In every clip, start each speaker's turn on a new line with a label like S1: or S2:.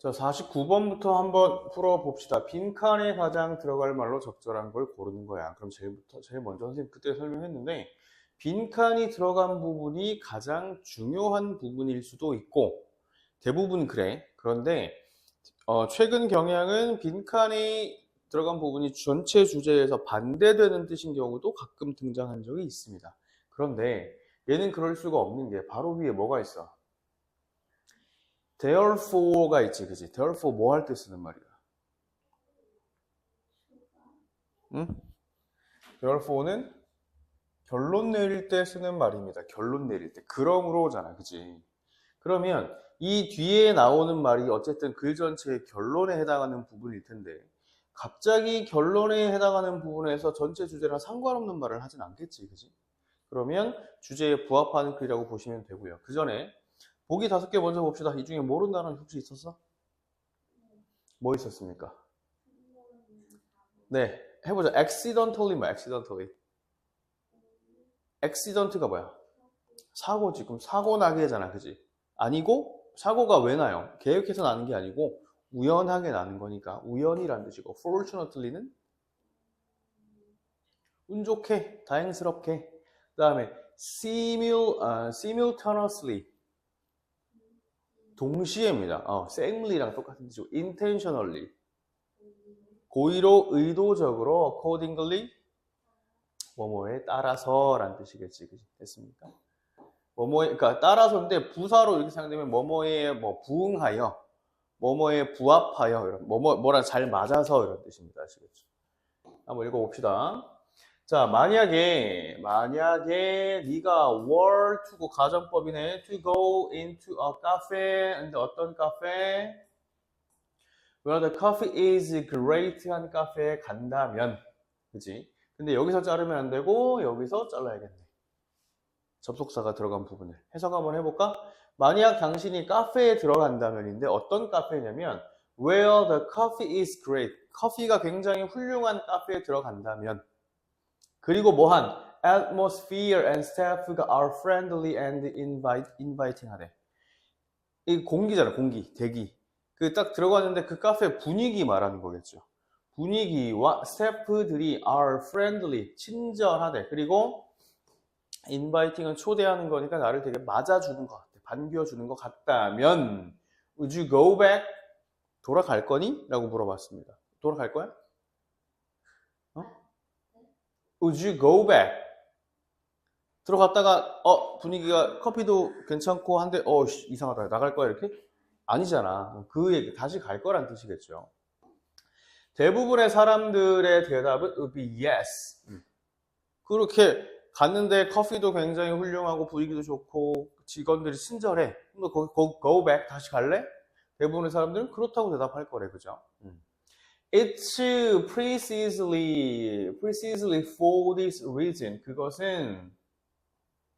S1: 자, 49번부터 한번 풀어봅시다. 빈칸에 가장 들어갈 말로 적절한 걸 고르는 거야. 그럼 제일 먼저 선생님 그때 설명했는데, 빈칸이 들어간 부분이 가장 중요한 부분일 수도 있고, 대부분 그래. 그런데, 최근 경향은 빈칸이 들어간 부분이 전체 주제에서 반대되는 뜻인 경우도 가끔 등장한 적이 있습니다. 그런데 얘는 그럴 수가 없는 게 바로 위에 뭐가 있어? Therefore가 있지, 그지? Therefore 뭐 할 때 쓰는 말이야? 응? Therefore는 결론 내릴 때 쓰는 말입니다. 결론 내릴 때. 그러므로잖아, 그지? 그러면 이 뒤에 나오는 말이 어쨌든 글 전체의 결론에 해당하는 부분일 텐데 갑자기 결론에 해당하는 부분에서 전체 주제랑 상관없는 말을 하진 않겠지, 그지? 그러면 주제에 부합하는 글이라고 보시면 되고요. 그 전에 보기 5개 먼저 봅시다. 이 중에 모르는 단어 혹시 있었어? 뭐 있었습니까? 네, 해보자. accidentally 뭐 accidentally. accident가 뭐야? 사고지. 그럼 사고 나게 하잖아, 그지? 아니고 사고가 왜 나요? 계획해서 나는 게 아니고 우연하게 나는 거니까 우연이란 뜻이고 fortunately는 운 좋게, 다행스럽게. 그 다음에 simultaneously 동시에입니다. 쌩리랑 똑같은 뜻이고 intentionally 고의로 의도적으로 accordingly 뭐뭐에 따라서라는 뜻이겠지. 그치? 됐습니까? 뭐뭐에 그러니까 따라서인데 부사로 이렇게 사용되면 뭐뭐에 뭐 부응하여 뭐뭐에 부합하여 이런 뭐랑 잘 맞아서 이런 뜻입니다. 아시겠죠? 한번 읽어봅시다. 자, 만약에 네가 were to고 가정법이네. to go into a cafe. 근데 어떤 카페? Where the coffee is great 한 카페에 간다면, 그지? 근데 여기서 자르면 안 되고 여기서 잘라야겠네. 접속사가 들어간 부분을 해석 한번 해볼까? 만약 당신이 카페에 들어간다면인데 어떤 카페냐면 Where the coffee is great. 커피가 굉장히 훌륭한 카페에 들어간다면 그리고 뭐한 atmosphere and staff가 are friendly and inviting 하래. 이 공기잖아, 공기, 대기. 그 딱 들어갔는데 그 카페 분위기 말하는 거겠죠. 분위기와 스태프들이 are friendly, 친절하대. 그리고 inviting은 초대하는 거니까 나를 되게 맞아주는 것 같아. 반겨주는 것 같다면 would you go back? 돌아갈 거니? 라고 물어봤습니다. 돌아갈 거야? Would you go back? 들어갔다가 분위기가 커피도 괜찮고 한데 이상하다 나갈 거야 이렇게? 아니잖아. 그 얘기 다시 갈 거란 뜻이겠죠. 대부분의 사람들의 대답은 would be yes. 그렇게 갔는데 커피도 굉장히 훌륭하고 분위기도 좋고 직원들이 친절해. 너 go back 다시 갈래? 대부분의 사람들은 그렇다고 대답할 거래, 그죠? It's precisely for this reason. 그것은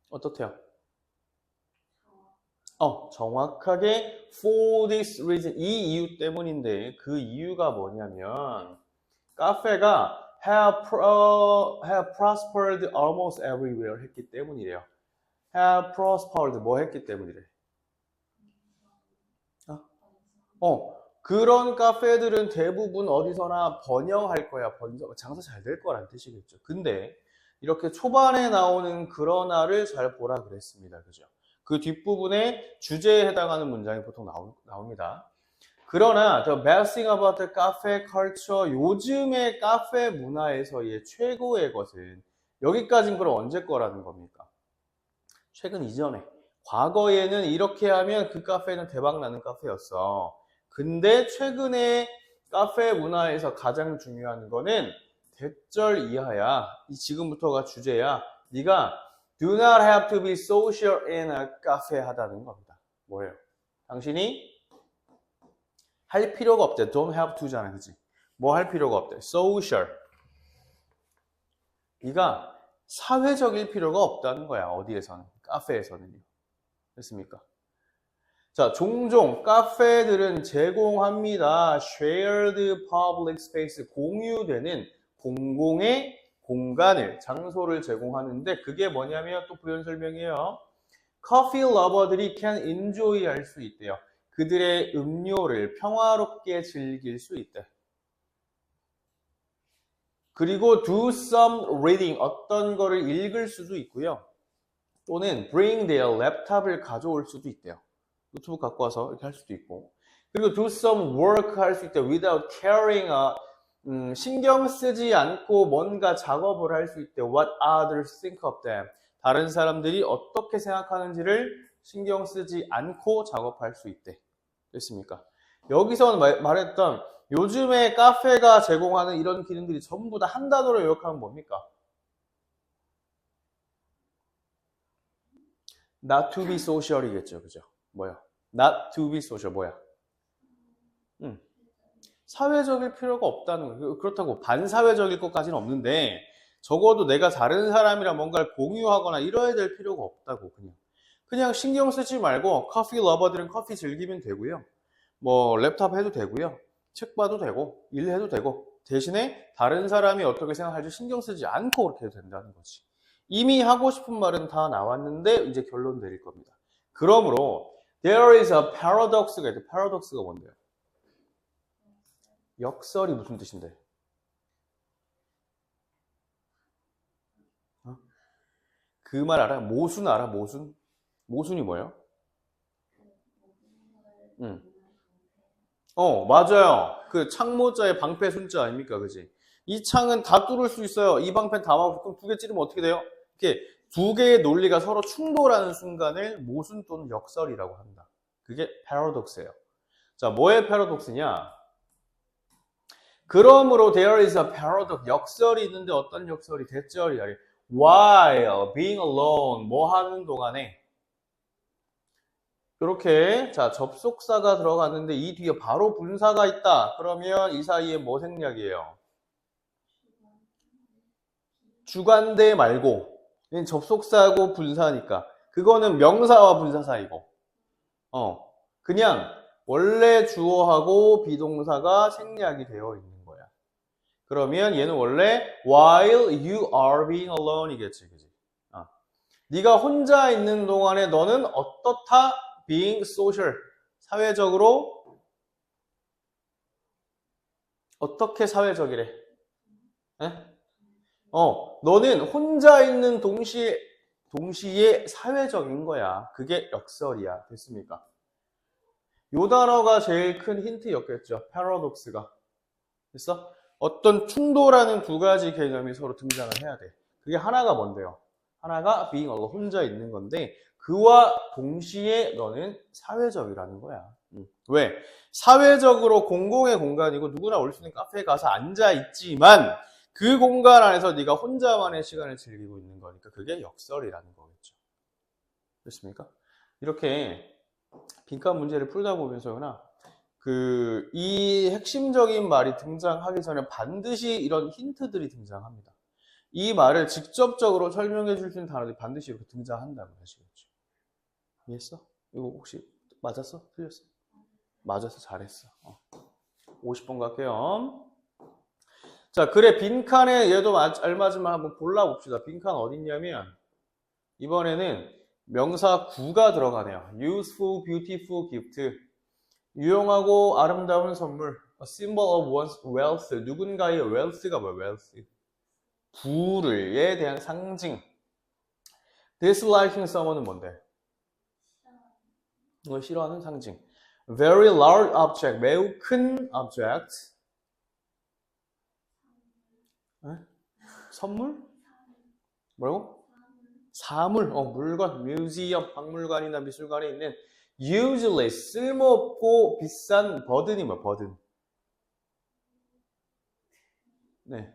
S1: 어떻대요? 정확하게 for this reason. 이 이유 때문인데 그 이유가 뭐냐면 카페가 have prospered almost everywhere 했기 때문이래요. have prospered 뭐 했기 때문이래? 그런 카페들은 대부분 어디서나 번영할 거야. 장사 잘 될 거란 뜻이겠죠. 근데 이렇게 초반에 나오는 그러나를 잘 보라 그랬습니다. 그죠? 그 뒷부분에 주제에 해당하는 문장이 보통 나옵니다. 그러나 the best thing about the cafe culture, 요즘의 카페 문화에서의 최고의 것은 여기까지는 그럼 언제 거라는 겁니까? 최근 이전에. 과거에는 이렇게 하면 그 카페는 대박 나는 카페였어. 근데 최근에 카페 문화에서 가장 중요한 거는 대절 이하야. 이 지금부터가 주제야. 네가 do not have to be social in a cafe 하다는 겁니다. 뭐예요? 당신이 할 필요가 없대. don't have to잖아, 그치? 뭐 할 필요가 없대. social. 네가 사회적일 필요가 없다는 거야. 어디에서는? 카페에서는요. 됐습니까? 자, 종종 카페들은 제공합니다. shared public space, 공유되는 공공의 공간을, 장소를 제공하는데 그게 뭐냐면 또 부연 설명이에요. 커피 러버들이 can enjoy 할 수 있대요. 그들의 음료를 평화롭게 즐길 수 있대. 그리고 do some reading, 어떤 거를 읽을 수도 있고요. 또는 bring their 랩탑을 가져올 수도 있대요. 노트북 갖고 와서 이렇게 할 수도 있고. 그리고 do some work 할 수 있대요. without caring, 신경 쓰지 않고 뭔가 작업을 할 수 있대요. what others think of them. 다른 사람들이 어떻게 생각하는지를 신경 쓰지 않고 작업할 수 있대. 됐습니까? 여기서 말했던 요즘에 카페가 제공하는 이런 기능들이 전부 다 한 단어로 요약하면 뭡니까? Not to be social이겠죠. 그죠? 뭐야? Not to be social 뭐야? 사회적일 필요가 없다는 거예요. 그렇다고 반사회적일 것까지는 없는데 적어도 내가 다른 사람이랑 뭔가를 공유하거나 이래야 될 필요가 없다고. 그냥 신경 쓰지 말고 커피 러버들은 커피 즐기면 되고요. 뭐 랩탑 해도 되고요. 책 봐도 되고 일해도 되고 대신에 다른 사람이 어떻게 생각할지 신경 쓰지 않고 그렇게 해도 된다는 거지. 이미 하고 싶은 말은 다 나왔는데 이제 결론 내릴 겁니다. 그러므로 there is a paradox가 있대. paradox가 뭔데요? 역설이 무슨 뜻인데? 그 말 알아? 모순 알아? 모순? 모순이 뭐예요? 맞아요. 그 창모자의 방패 순자 아닙니까? 그지? 이 창은 다 뚫을 수 있어요. 이 방패는 다 막고, 그럼 두 개 찌르면 어떻게 돼요? 이렇게 두 개의 논리가 서로 충돌하는 순간을 모순 또는 역설이라고 한다. 그게 paradox예요. 자, 뭐의 paradox냐? 그러므로 there is a paradox. 역설이 있는데 어떤 역설이? 대절이야. while being alone. 뭐 하는 동안에? 이렇게 자 접속사가 들어갔는데 이 뒤에 바로 분사가 있다. 그러면 이 사이에 뭐 생략이에요? 주관대 말고 접속사하고 분사니까 그거는 명사와 분사 사이고 그냥 원래 주어하고 비동사가 생략이 되어 있는 거야. 그러면 얘는 원래 while you are being alone 이겠지. 그지? 네가 혼자 있는 동안에 너는 어떻다? being social. 사회적으로 어떻게 사회적이래? 에? 너는 혼자 있는 동시에 사회적인 거야. 그게 역설이야. 됐습니까? 요 단어가 제일 큰 힌트였겠죠. paradox가. 됐어? 어떤 충돌하는 두 가지 개념이 서로 등장을 해야 돼. 그게 하나가 뭔데요? 하나가 being alone, 혼자 있는 건데 그와 동시에 너는 사회적이라는 거야. 왜? 사회적으로 공공의 공간이고 누구나 올 수 있는 카페에 가서 앉아 있지만 그 공간 안에서 네가 혼자만의 시간을 즐기고 있는 거니까 그게 역설이라는 거겠죠. 됐습니까? 이렇게 빈칸 문제를 풀다 보면서나 이 핵심적인 말이 등장하기 전에 반드시 이런 힌트들이 등장합니다. 이 말을 직접적으로 설명해 줄 수 있는 단어들이 반드시 이렇게 등장한다는 것이겠죠. 이해했어? 이거 혹시 맞았어? 틀렸어? 맞았어. 잘했어. 50번 갈게요. 자, 그래 빈칸에 얘도 알맞으면 한번 골라봅시다. 빈칸 어딨냐면 이번에는 명사 구가 들어가네요. useful, beautiful, gift. 유용하고 아름다운 선물. A symbol of one's wealth. 누군가의 wealth가 뭐야? wealth. 부를에 대한 상징. disliking someone은 뭔데? 이걸 싫어하는 상징. very large object. 매우 큰 object. 선물? 뭐라고? 사물, 물건, 뮤지엄, 박물관이나 미술관에 있는 usually 쓸모없고 비싼 버든이 뭐야? 버든. 네.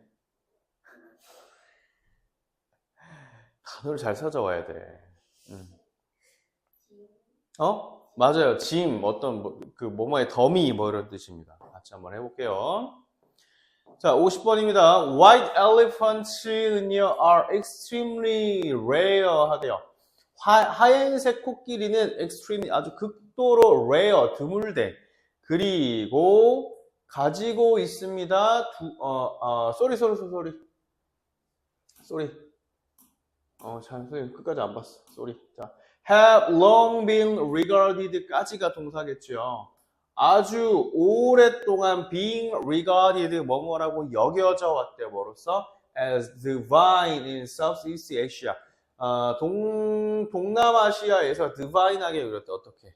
S1: 단어를 잘 찾아와야 돼. 맞아요. 짐, 어떤 뭐뭐의 더미 뭐 이런 뜻입니다. 같이 한번 해볼게요. 자, 50번입니다. White elephants는요 are extremely rare 하대요. 하얀색 코끼리는 extremely 아주 극도로 rare 드물대. 그리고 가지고 있습니다. 쏘리. 선생님 끝까지 안 봤어. 쏘리. 자, have long been regarded까지가 동사겠죠. 아주 오랫동안 being regarded 뭐뭐라고 여겨져 왔대. 뭐로써? as divine in Southeast Asia. 동남아시아에서 divine하게 여겨졌다. 어떻게?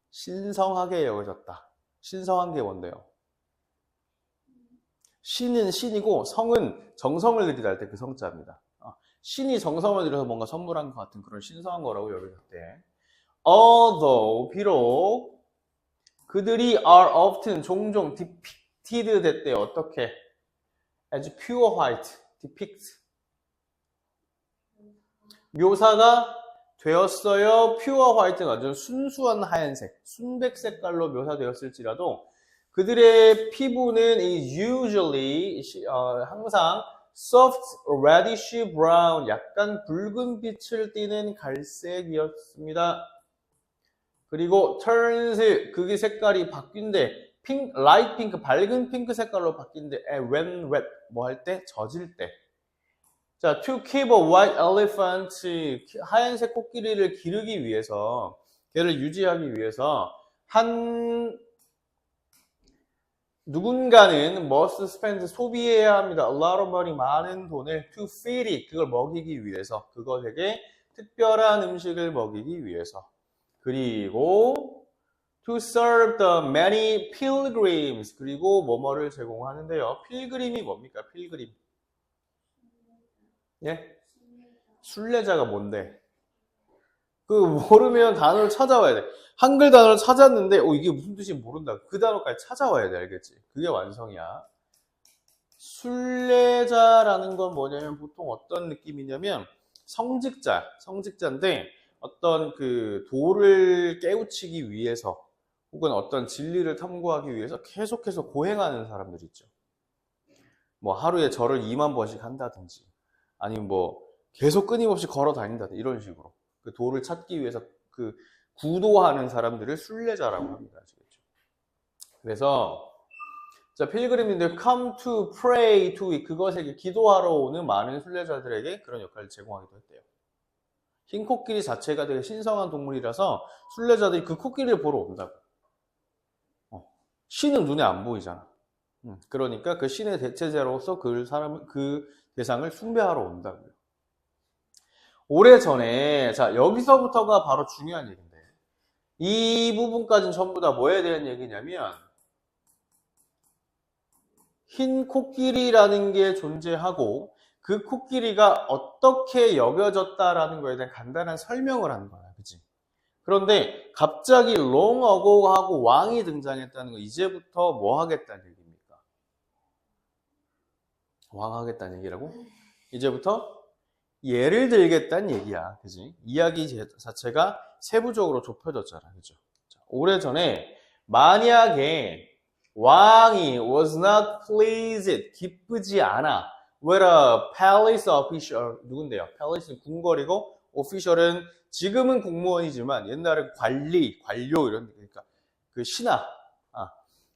S1: 신성하게 여겨졌다. 신성한 게 뭔데요? 신은 신이고 성은 정성을 들이다 할 때 그 성자입니다. 신이 정성을 들여서 뭔가 선물한 것 같은 그런 신성한 거라고 여겨졌대. Although 비록 그들이 are often 종종 depicted 됐대. 어떻게? as pure white, depict 묘사가 되었어요. pure white는 아주 순수한 하얀색, 순백 색깔로 묘사되었을지라도 그들의 피부는 usually 항상 soft reddish brown 약간 붉은 빛을 띠는 갈색이었습니다. 그리고 turns 그게 색깔이 바뀐대. pink, light pink 밝은 핑크 색깔로 바뀐대. when wet 뭐 할 때? 젖을 때. 자, to keep a white elephant 하얀색 코끼리를 기르기 위해서 걔를 유지하기 위해서 누군가는 must spend 소비해야 합니다. A lot of money 많은 돈을 to feed it 그걸 먹이기 위해서 그것에게 특별한 음식을 먹이기 위해서 그리고 to serve the many pilgrims 그리고 뭐뭐를 제공하는데요. 필그림이 뭡니까? 필그림 예? 순례자가 뭔데? 그 모르면 단어를 찾아와야 돼. 한글 단어를 찾았는데 이게 무슨 뜻인지 모른다. 그 단어까지 찾아와야 돼. 알겠지? 그게 완성이야. 순례자라는 건 뭐냐면 보통 어떤 느낌이냐면 성직자인데 어떤 그 도를 깨우치기 위해서 혹은 어떤 진리를 탐구하기 위해서 계속해서 고행하는 사람들 있죠. 뭐 하루에 절을 2만 번씩 한다든지 아니면 뭐 계속 끊임없이 걸어 다닌다든지 이런 식으로 그 도를 찾기 위해서 그 구도하는 사람들을 순례자라고 합니다. 아시겠죠? 그래서 자, 필그림인데 come to pray to it 그것에게 기도하러 오는 많은 순례자들에게 그런 역할을 제공하기도 했대요. 흰 코끼리 자체가 되게 신성한 동물이라서 순례자들이 그 코끼리를 보러 온다고. 신은 눈에 안 보이잖아. 그러니까 그 신의 대체제로서 그 대상을 숭배하러 온다고요. 오래전에 자 여기서부터가 바로 중요한 얘기인데 이 부분까지는 전부 다 뭐에 대한 얘기냐면 흰 코끼리라는 게 존재하고 그 코끼리가 어떻게 여겨졌다라는 거에 대한 간단한 설명을 하는 거야. 그치? 그런데 갑자기 long ago 하고 왕이 등장했다는 거 이제부터 뭐 하겠다는 얘기입니까? 왕 하겠다는 얘기라고? 이제부터 예를 들겠다는 얘기야. 그지? 이야기 자체가 세부적으로 좁혀졌잖아. 그죠? 오래전에 만약에 왕이 was not pleased 기쁘지 않아 with a palace official 누군데요? palace는 궁궐이고 official은 지금은 공무원이지만 옛날에 관료 이런 그러니까 그 신하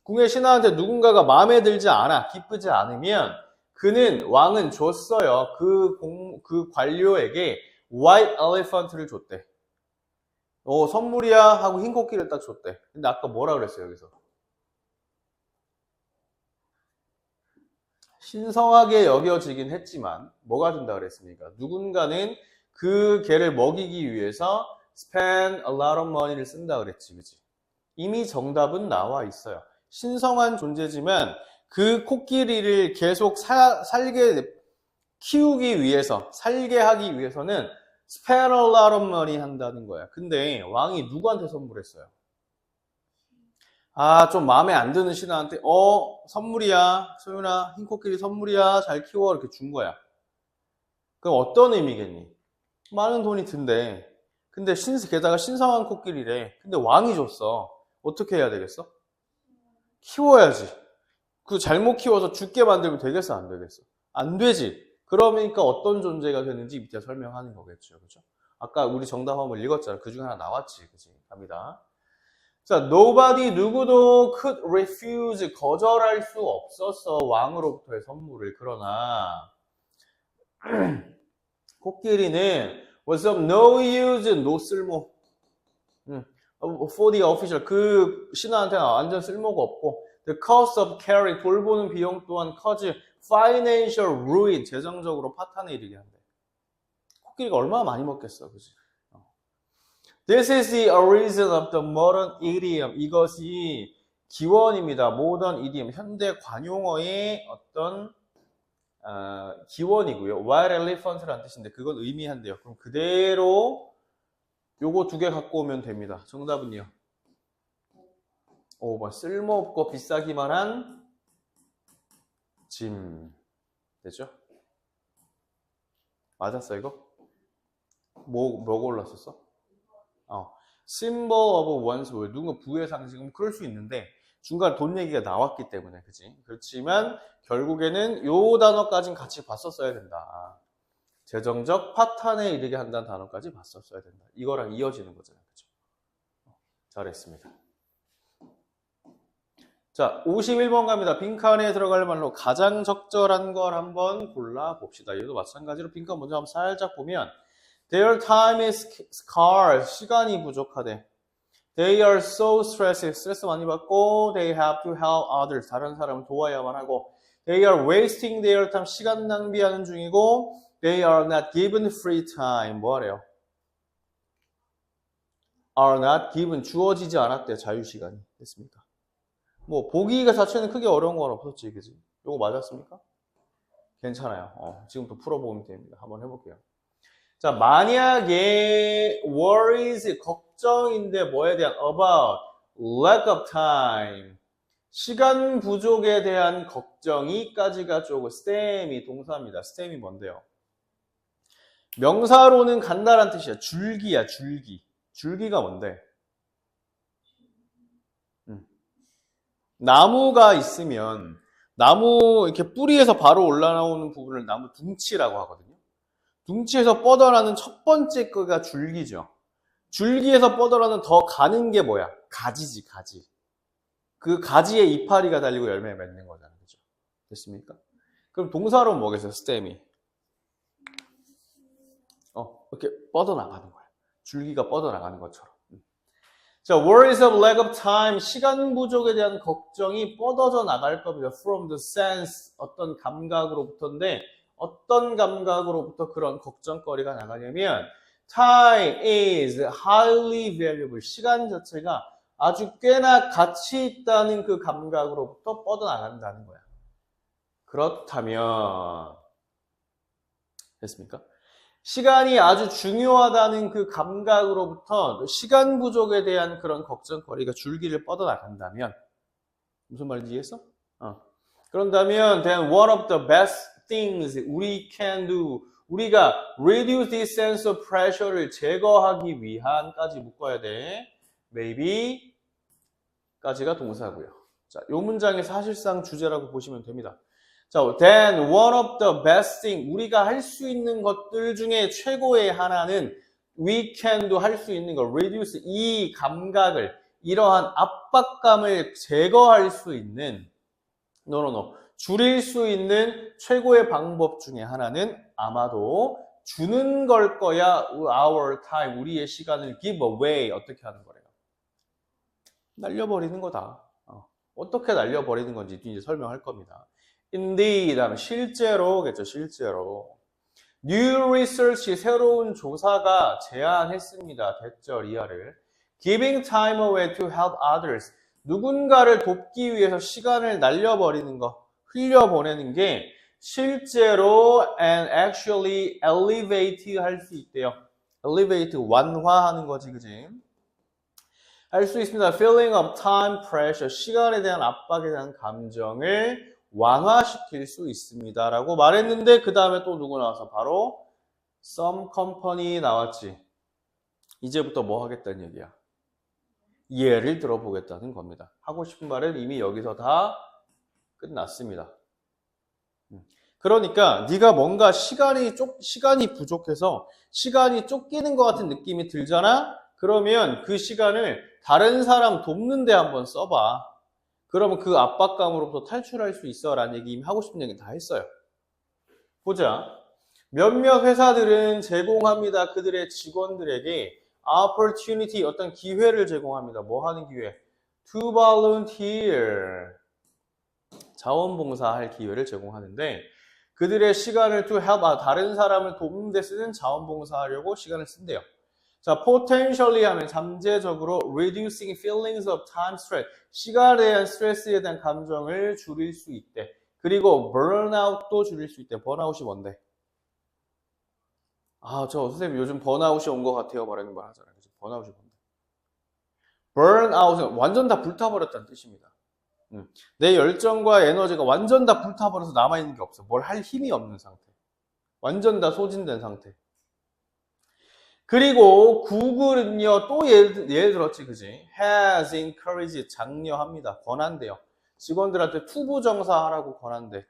S1: 궁의 신하한테 누군가가 마음에 들지 않아 기쁘지 않으면 그는 왕은 줬어요. 그 관료에게 white elephant를 줬대. 선물이야 하고 흰 코끼리를 딱 줬대. 근데 아까 뭐라 그랬어요 여기서? 신성하게 여겨지긴 했지만 뭐가 된다 그랬습니까? 누군가는 그 개를 먹이기 위해서 spend a lot of money를 쓴다 그랬지, 그치? 이미 정답은 나와 있어요. 신성한 존재지만 그 코끼리를 계속 키우기 위해서, 살게 하기 위해서는 spend a lot of money 한다는 거야. 근데 왕이 누구한테 선물했어요? 좀 마음에 안 드는 신하한테 선물이야 소윤아 흰 코끼리 선물이야 잘 키워 이렇게 준 거야. 그럼 어떤 의미겠니? 많은 돈이 든대. 근데 게다가 신성한 코끼리래. 근데 왕이 줬어. 어떻게 해야 되겠어? 키워야지. 그 잘못 키워서 죽게 만들면 되겠어 안 되겠어? 안 되지. 그러니까 어떤 존재가 되는지 밑에 설명하는 거겠죠. 그죠? 아까 우리 정답 한번 읽었잖아. 그 중에 하나 나왔지. 그지? 갑니다. 자, nobody 누구도 could refuse 거절할 수 없었어 왕으로부터의 선물을. 그러나 코끼리는 was of no use, no 쓸모. For the official, 그 신하한테는 완전 쓸모가 없고, the cost of carrying, 돌보는 비용 또한 cause financial ruin, 재정적으로 파탄에 이르게 한대. 코끼리가 얼마나 많이 먹겠어, 그지? This is the origin of the modern idiom. 이것이 기원입니다. modern idiom, 현대 관용어의 어떤 기원이고요. White elephant라는 뜻인데 그건 의미한대요. 그럼 그대로 요거 두 개 갖고 오면 됩니다. 정답은요. 5번. 쓸모없고 비싸기만 한 짐. 되죠? 맞았어 이거? 뭐 골랐었어? symbol of one's will. 누군가 부의 상징은 그럴 수 있는데 중간 돈 얘기가 나왔기 때문에 그지? 그렇지만 결국에는 요 단어까지는 같이 봤었어야 된다. 재정적 파탄에 이르게 한다는 단어까지 봤었어야 된다. 이거랑 이어지는 거잖아요. 그죠? 잘했습니다. 자, 51번 갑니다. 빈칸에 들어갈 말로 가장 적절한 걸 한번 골라봅시다. 얘도 마찬가지로 빈칸 먼저 한번 살짝 보면 Their time is scarce. 시간이 부족하대. They are so stressed. 스트레스 많이 받고 They have to help others. 다른 사람을 도와야만 하고 They are wasting their time. 시간 낭비하는 중이고 They are not given free time. 뭐하래요? Are not given. 주어지지 않았대요. 자유시간이. 됐습니까? 뭐 보기가 자체는 크게 어려운 건 없었지. 그지? 요거 맞았습니까? 괜찮아요. 지금부터 풀어보면 됩니다. 한번 해볼게요. 자, 만약에 worries, 걱정인데 뭐에 대한 about lack of time, 시간 부족에 대한 걱정이까지가 조금 stem이 동사입니다. stem이 뭔데요? 명사로는 간다란 뜻이야. 줄기야, 줄기. 줄기가 뭔데? 나무가 있으면 나무 이렇게 뿌리에서 바로 올라나오는 부분을 나무 둥치라고 하거든요. 둥치에서 뻗어나는 첫 번째 거가 줄기죠. 줄기에서 뻗어나는 더 가는 게 뭐야? 가지지, 가지. 그 가지에 이파리가 달리고 열매 맺는 거잖아요. 그죠? 됐습니까? 그럼 동사로는 뭐겠어요? 스템이. 이렇게 뻗어나가는 거야. 줄기가 뻗어나가는 것처럼. 자, worries of lack of time, 시간 부족에 대한 걱정이 뻗어져 나갈 겁니다. From the sense, 어떤 감각으로부터인데 어떤 감각으로부터 그런 걱정거리가 나가냐면 time is highly valuable. 시간 자체가 아주 꽤나 가치 있다는 그 감각으로부터 뻗어나간다는 거야. 그렇다면 됐습니까? 시간이 아주 중요하다는 그 감각으로부터 시간 부족에 대한 그런 걱정거리가 줄기를 뻗어나간다면 무슨 말인지 이해했어? 그런다면 then one of the best things we can do, 우리가 reduce this sense of pressure를 제거하기 위한까지 묶어야 돼. maybe 까지가 동사고요. 자, 이 문장의 사실상 주제라고 보시면 됩니다. 자, then one of the best thing, 우리가 할 수 있는 것들 중에 최고의 하나는 we can do, 할 수 있는 거, reduce, 이 감각을, 이러한 압박감을 제거할 수 있는, 줄일 수 있는 최고의 방법 중에 하나는 아마도 주는 걸 거야. our time, 우리의 시간을 give away. 어떻게 하는 거래요? 날려버리는 거다. 어떻게 날려버리는 건지 이제 설명할 겁니다. Indeed, 실제로겠죠, 실제로. New research, 새로운 조사가 제안했습니다. 됐죠, 리아를. Giving time away to help others. 누군가를 돕기 위해서 시간을 날려버리는 거, 흘려보내는 게 실제로 and actually elevate 할 수 있대요. elevate, 완화하는 거지, 그지? 할 수 있습니다. Feeling of time pressure, 시간에 대한 압박에 대한 감정을 완화시킬 수 있습니다. 라고 말했는데 그 다음에 또 누구 나와서 바로 some company 나왔지. 이제부터 뭐 하겠다는 얘기야? 예를 들어보겠다는 겁니다. 하고 싶은 말은 이미 여기서 다 끝났습니다. 그러니까 네가 뭔가 시간이 부족해서 시간이 쫓기는 것 같은 느낌이 들잖아? 그러면 그 시간을 다른 사람 돕는 데 한번 써봐. 그러면 그 압박감으로부터 탈출할 수 있어 라는 얘기 이미 하고 싶은 얘기 다 했어요. 보자. 몇몇 회사들은 제공합니다. 그들의 직원들에게 opportunity, 어떤 기회를 제공합니다. 뭐 하는 기회? To volunteer, 자원봉사할 기회를 제공하는데 그들의 시간을 to help, 다른 사람을 돕는 데 쓰는 자원봉사하려고 시간을 쓴대요. 자, potentially 하면 잠재적으로 reducing feelings of time stress, 시간에 대한 스트레스에 대한 감정을 줄일 수 있대. 그리고 burnout도 줄일 수 있대. 번아웃이 뭔데? 선생님 요즘 번아웃이 온 것 같아요. 말하는 말 하잖아요. 그래서 번아웃이 뭔데? burnout은 완전 다 불타버렸다는 뜻입니다. 내 열정과 에너지가 완전 다 불타버려서 남아있는 게 없어. 뭘 할 힘이 없는 상태. 완전 다 소진된 상태. 그리고 구글은요, 또 예를 들었지, 그지? has encouraged, 장려합니다. 권한대요. 직원들한테 투부정사하라고 권한대.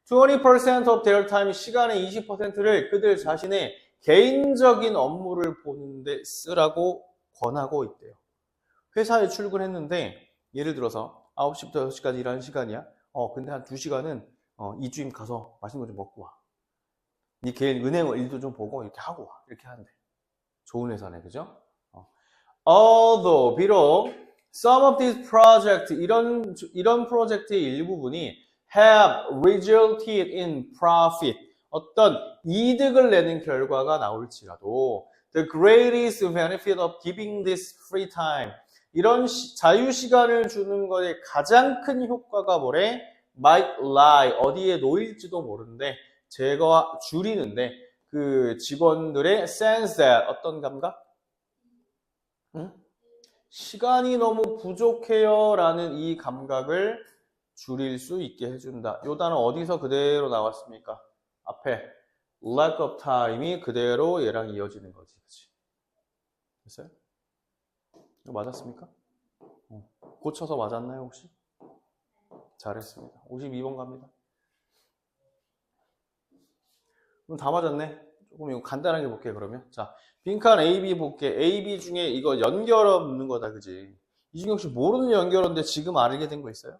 S1: 20% of their time, 시간의 20%를 그들 자신의 개인적인 업무를 보는데 쓰라고 권하고 있대요. 회사에 출근했는데, 예를 들어서 9시부터 6시까지 일하는 시간이야. 근데 한 2시간은 이주임 가서 맛있는 거 좀 먹고 와. 네 개인 은행 일도 좀 보고 이렇게 하고 와. 이렇게 하는데. 좋은 회사네, 그죠? Although, 비록 some of these projects, 이런 프로젝트의 일부분이 have resulted in profit, 어떤 이득을 내는 결과가 나올지라도 the greatest benefit of giving this free time, 이런 자유시간을 주는 것의 가장 큰 효과가 뭐래? might lie, 어디에 놓일지도 모르는데 줄이는데 그 직원들의 sense that, 어떤 감각? 시간이 너무 부족해요 라는 이 감각을 줄일 수 있게 해준다. 요 단어 어디서 그대로 나왔습니까? 앞에 lack of time이 그대로 얘랑 이어지는 거지. 그치? 됐어요? 이거 맞았습니까? 고쳐서 맞았나요 혹시? 잘했습니다. 52번 갑니다. 그럼 다 맞았네. 조금 이거 간단하게 볼게요, 그러면. 자, 빈칸 A, B 볼게. A, B 중에 이거 연결어 묻는 거다, 그지? 이중경 씨 모르는 연결어인데 지금 알게 된 거 있어요?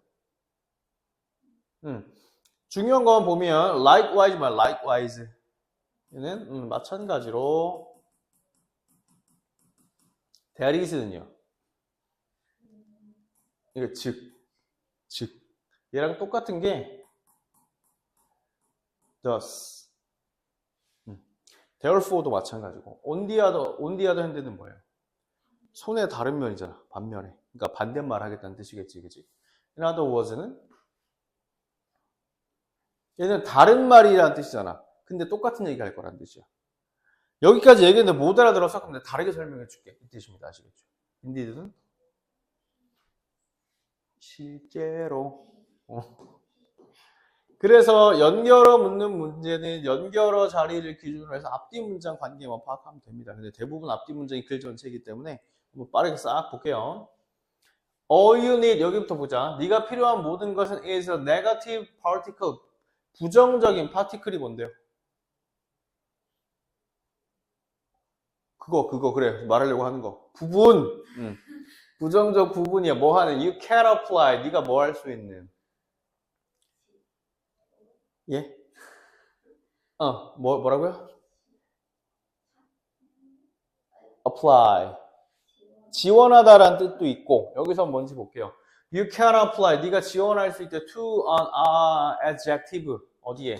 S1: 중요한 건 보면, likewise, likewise. 얘는, 마찬가지로, that is는요. 이거 즉. 얘랑 똑같은 게, thus. Therefore도 마찬가지고 on the other hand는 뭐예요? 손의 다른 면이잖아. 반면에. 그러니까 반대말 하겠다는 뜻이겠지. 그치? In other words는 얘는 다른 말이라는 뜻이잖아. 근데 똑같은 얘기 할 거란 뜻이야. 여기까지 얘기했는데 못 알아들어서 그럼 내가 다르게 설명해 줄게. 이 뜻입니다. 아시겠죠? Indeed는 실제로. 그래서 연결어 묻는 문제는 연결어 자리를 기준으로 해서 앞뒤 문장 관계만 파악하면 됩니다. 근데 대부분 앞뒤 문장이 글 전체이기 때문에 한번 빠르게 싹 볼게요. All you need, 여기부터 보자. 네가 필요한 모든 것은 is a negative particle. 부정적인 파티클이 뭔데요? 그거 그래. 말하려고 하는 거. 부분. 부정적 부분이야. 뭐 하는? You can apply. 네가 뭐 할 수 있는. 예? 뭐라고요? apply. 지원하다라는 뜻도 있고, 여기서 뭔지 볼게요. You can apply. 네가 지원할 수 있대. to an adjective. 어디에?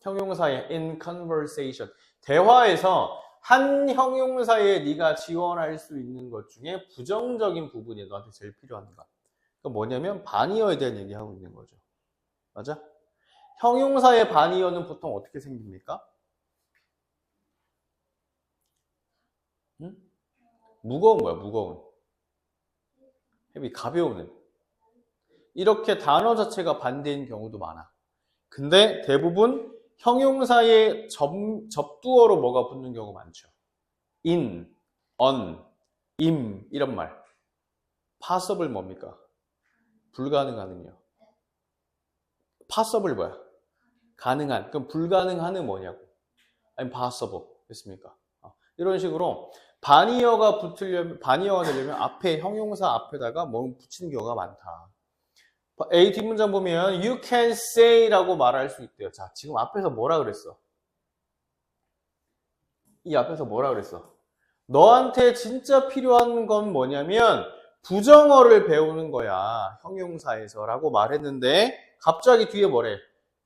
S1: 형용사에 in conversation. 대화에서 한 형용사에 네가 지원할 수 있는 것 중에 부정적인 부분이 너한테 제일 필요한 거야. 그러니까 뭐냐면 반의어에 대한 얘기하고 있는 거죠. 맞아? 형용사의 반의어는 보통 어떻게 생깁니까? 무거운 거야, 무거운. 헤비, 가벼운. 이렇게 단어 자체가 반대인 경우도 많아. 근데 대부분 형용사의 접두어로 뭐가 붙는 경우가 많죠. in, on, im 이런 말. possible 뭡니까? 불가능하는요. possible 뭐야? 가능한. 그럼 불가능한은 뭐냐고? 아니 possible. 됐습니까? 이런 식으로 반의어가 되려면 앞에 형용사 앞에다가 뭐 붙이는 경우가 많다. A 뒷문장 보면 you can say라고 말할 수 있대요. 자, 지금 앞에서 뭐라 그랬어? 이 앞에서 뭐라 그랬어? 너한테 진짜 필요한 건 뭐냐면 부정어를 배우는 거야. 형용사에서 라고 말했는데 갑자기 뒤에 뭐래?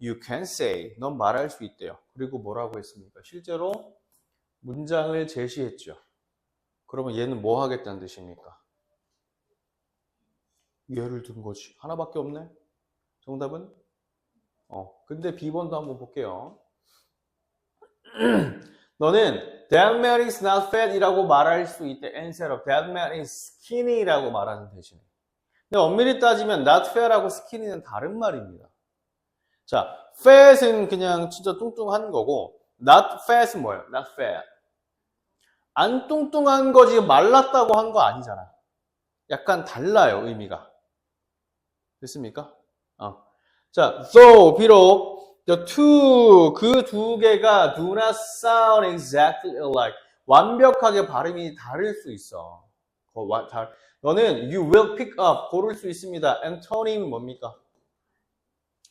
S1: You can say. 넌 말할 수 있대요. 그리고 뭐라고 했습니까? 실제로 문장을 제시했죠. 그러면 얘는 뭐 하겠다는 뜻입니까? 예를 든 거지. 하나밖에 없네. 정답은? 근데 B번도 한번 볼게요. 너는 that man is not fat 이라고 말할 수 있대. instead of that man is skinny 라고 말하는 대신에. 근데 엄밀히 따지면 not fat하고 skinny는 다른 말입니다. 자, fat은 그냥 진짜 뚱뚱한 거고 not fat은 뭐예요? not fat. 안 뚱뚱한 거지 말랐다고 한 거 아니잖아. 약간 달라요, 의미가. 됐습니까? 자, so 비록 the two 그 두 개가 do not sound exactly alike. 완벽하게 발음이 다를 수 있어. 너는 you will pick up 고를 수 있습니다. antonym 뭡니까?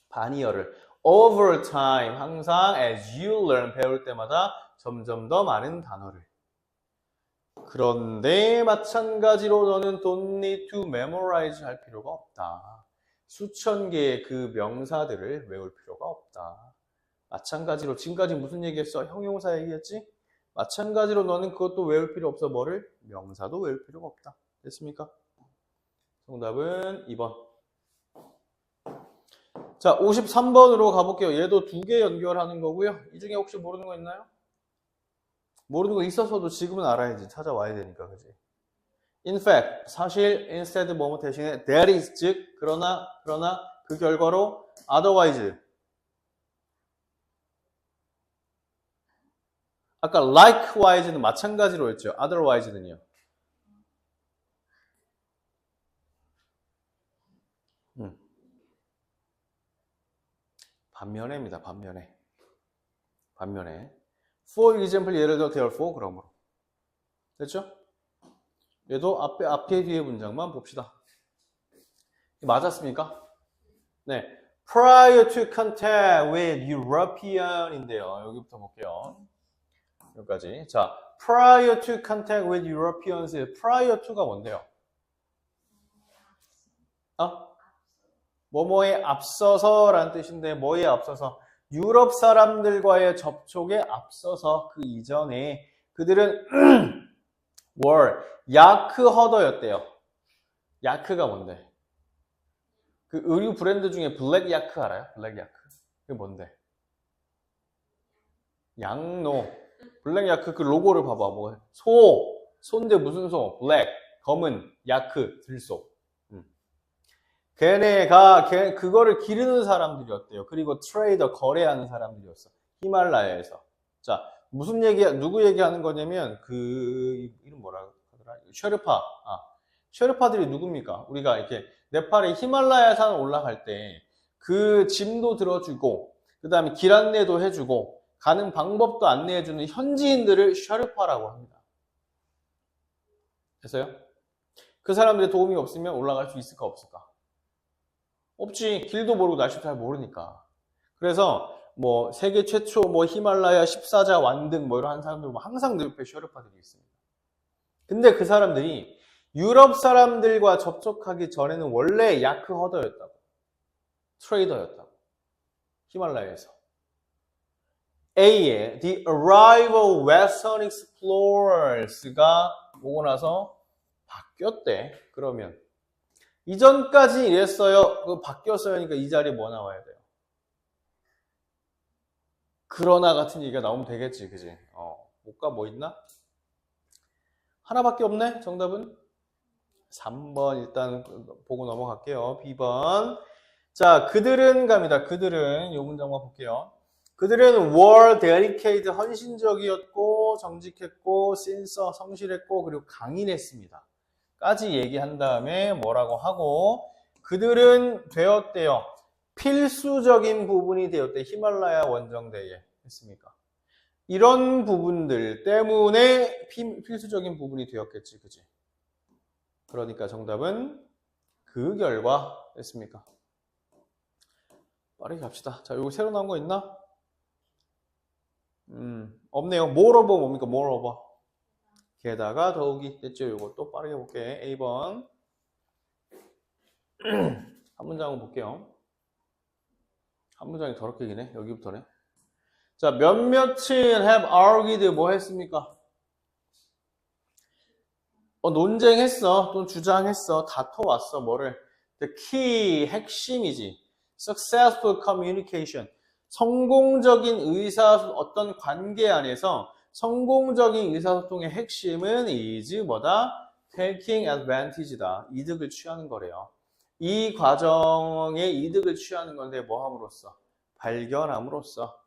S1: 반의어를 over time 항상 as you learn 배울 때마다 점점 더 많은 단어를. 그런데 마찬가지로 너는 don't need to memorize 할 필요가 없다. 수천 개의 그 명사들을 외울 필요가 없다. 마찬가지로 지금까지 무슨 얘기했어? 형용사 얘기했지? 마찬가지로 너는 그것도 외울 필요 없어. 뭐를? 명사도 외울 필요가 없다. 됐습니까? 정답은 2번. 자, 53번으로 가볼게요. 얘도 두 개 연결하는 거고요. 이 중에 혹시 모르는 거 있나요? 모르는 거 있어서도 지금은 알아야지. 찾아와야 되니까, 그지? In fact, 사실 instead 뭐뭐 대신에 that is 즉 그러나 그 결과로 otherwise 아까 likewise는 마찬가지로 했죠. otherwise는요. 반면에입니다. 반면에 for example 예를 들어 therefore 그러므로 됐죠? 얘도 앞에 뒤에 문장만 봅시다. 맞았습니까? 네. Prior to contact with European인데요. 여기부터 볼게요. 여기까지. 자, prior to contact with Europeans. prior to가 뭔데요? 뭐뭐에 앞서서라는 뜻인데 뭐에 앞서서? 유럽 사람들과의 접촉에 앞서서 그 이전에 그들은 were 야크 허더였대요. 야크가 뭔데? 그 의류 브랜드 중에 블랙 야크 알아요? 블랙 야크. 그게 뭔데? 양노. 블랙 야크 그 로고를 봐봐. 뭐 소인데 무슨 소? 블랙. 검은 야크 들소. 걔네가 그거를 기르는 사람들이었대요. 그리고 트레이더 거래하는 사람들이었어. 히말라야에서. 자, 무슨 누구 얘기하는 거냐면 이름 뭐라 하더라? 셔르파. 셔르파들이 누굽니까? 우리가 이렇게 네팔의 히말라야 산 올라갈 때 그 짐도 들어주고 그다음에 길 안내도 해주고 가는 방법도 안내해주는 현지인들을 셔르파라고 합니다. 됐어요? 그 사람들의 도움이 없으면 올라갈 수 있을까 없을까? 없지. 길도 모르고 날씨도 잘 모르니까. 그래서 뭐 세계 최초 뭐 히말라야 14자 완등 뭐 이런 사람들 항상 늘 옆에 셔르파들이 있습니다. 근데 그 사람들이 유럽 사람들과 접촉하기 전에는 원래 야크 허더였다고. 트레이더였다고. 히말라야에서. A의 The Arrival Western Explorers가 오고 나서 바뀌었대. 그러면 이전까지 이랬어요. 그거 바뀌었어요. 그러니까 이 자리에 뭐 나와야 돼요? 그러나 같은 얘기가 나오면 되겠지. 그지? 뭐가 뭐 있나? 하나밖에 없네. 정답은 3번 일단 보고 넘어갈게요. B번. 자, 그들은 갑니다. 그들은 요 문장만 볼게요. 그들은 were dedicated 헌신적이었고 정직했고 sincere 성실했고 그리고 강인했습니다. 까지 얘기한 다음에 뭐라고 하고 그들은 되었대요. 필수적인 부분이 되었대. 히말라야 원정대에 했습니까? 이런 부분들 때문에 필수적인 부분이 되었겠지. 그지? 그러니까 정답은 그 결과 됐습니까? 빠르게 갑시다. 자, 요거 새로 나온 거 있나? 없네요. moreover 뭡니까? moreover. 게다가 더욱이 됐죠. 요거 또 빠르게 볼게. A번. 한 문장은 볼게요. 한 문장이 더럽게 기네. 여기부터네. 자, 몇몇은 have argued 뭐 했습니까? 논쟁했어. 또는 주장했어. 다퉈왔어. 뭐를? The key, 핵심이지. Successful communication. 성공적인 어떤 관계 안에서 성공적인 의사소통의 핵심은 is 뭐다? Taking advantage다. 이득을 취하는 거래요. 이 과정에 이득을 취하는 건데 뭐 함으로써? 발견함으로써.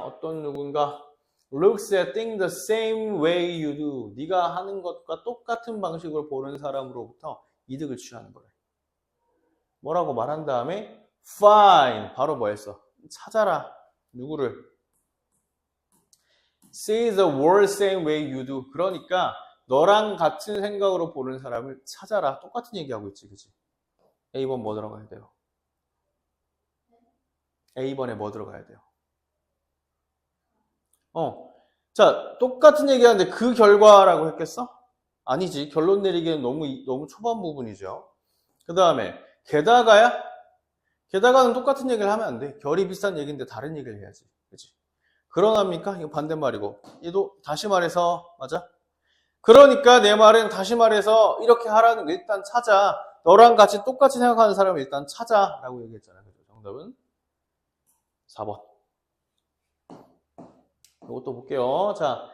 S1: 어떤 누군가 looks at things the same way you do. 네가 하는 것과 똑같은 방식으로 보는 사람으로부터 이득을 취하는 거래. 뭐라고 말한 다음에 find 바로 뭐 했어? 찾아라. 누구를? see the world same way you do. 그러니까 너랑 같은 생각으로 보는 사람을 찾아라. 똑같은 얘기하고 있지, 그치? A번 뭐 들어가야 돼요? A번에 뭐 들어가야 돼요? 자, 똑같은 얘기하는데 그 결과라고 했겠어? 아니지. 결론 내리기엔 너무 초반 부분이죠. 그 다음에 게다가야? 게다가는 똑같은 얘기를 하면 안 돼. 결이 비슷한 얘기인데 다른 얘기를 해야지. 그치? 그러나입니까? 이거 반대말이고. 얘도 다시 말해서 맞아? 그러니까 내 말은 다시 말해서 이렇게 하라는 거 일단 찾아. 너랑 같이 똑같이 생각하는 사람을 일단 찾아 라고 얘기했잖아요. 정답은 4번. 이것도 볼게요. 자,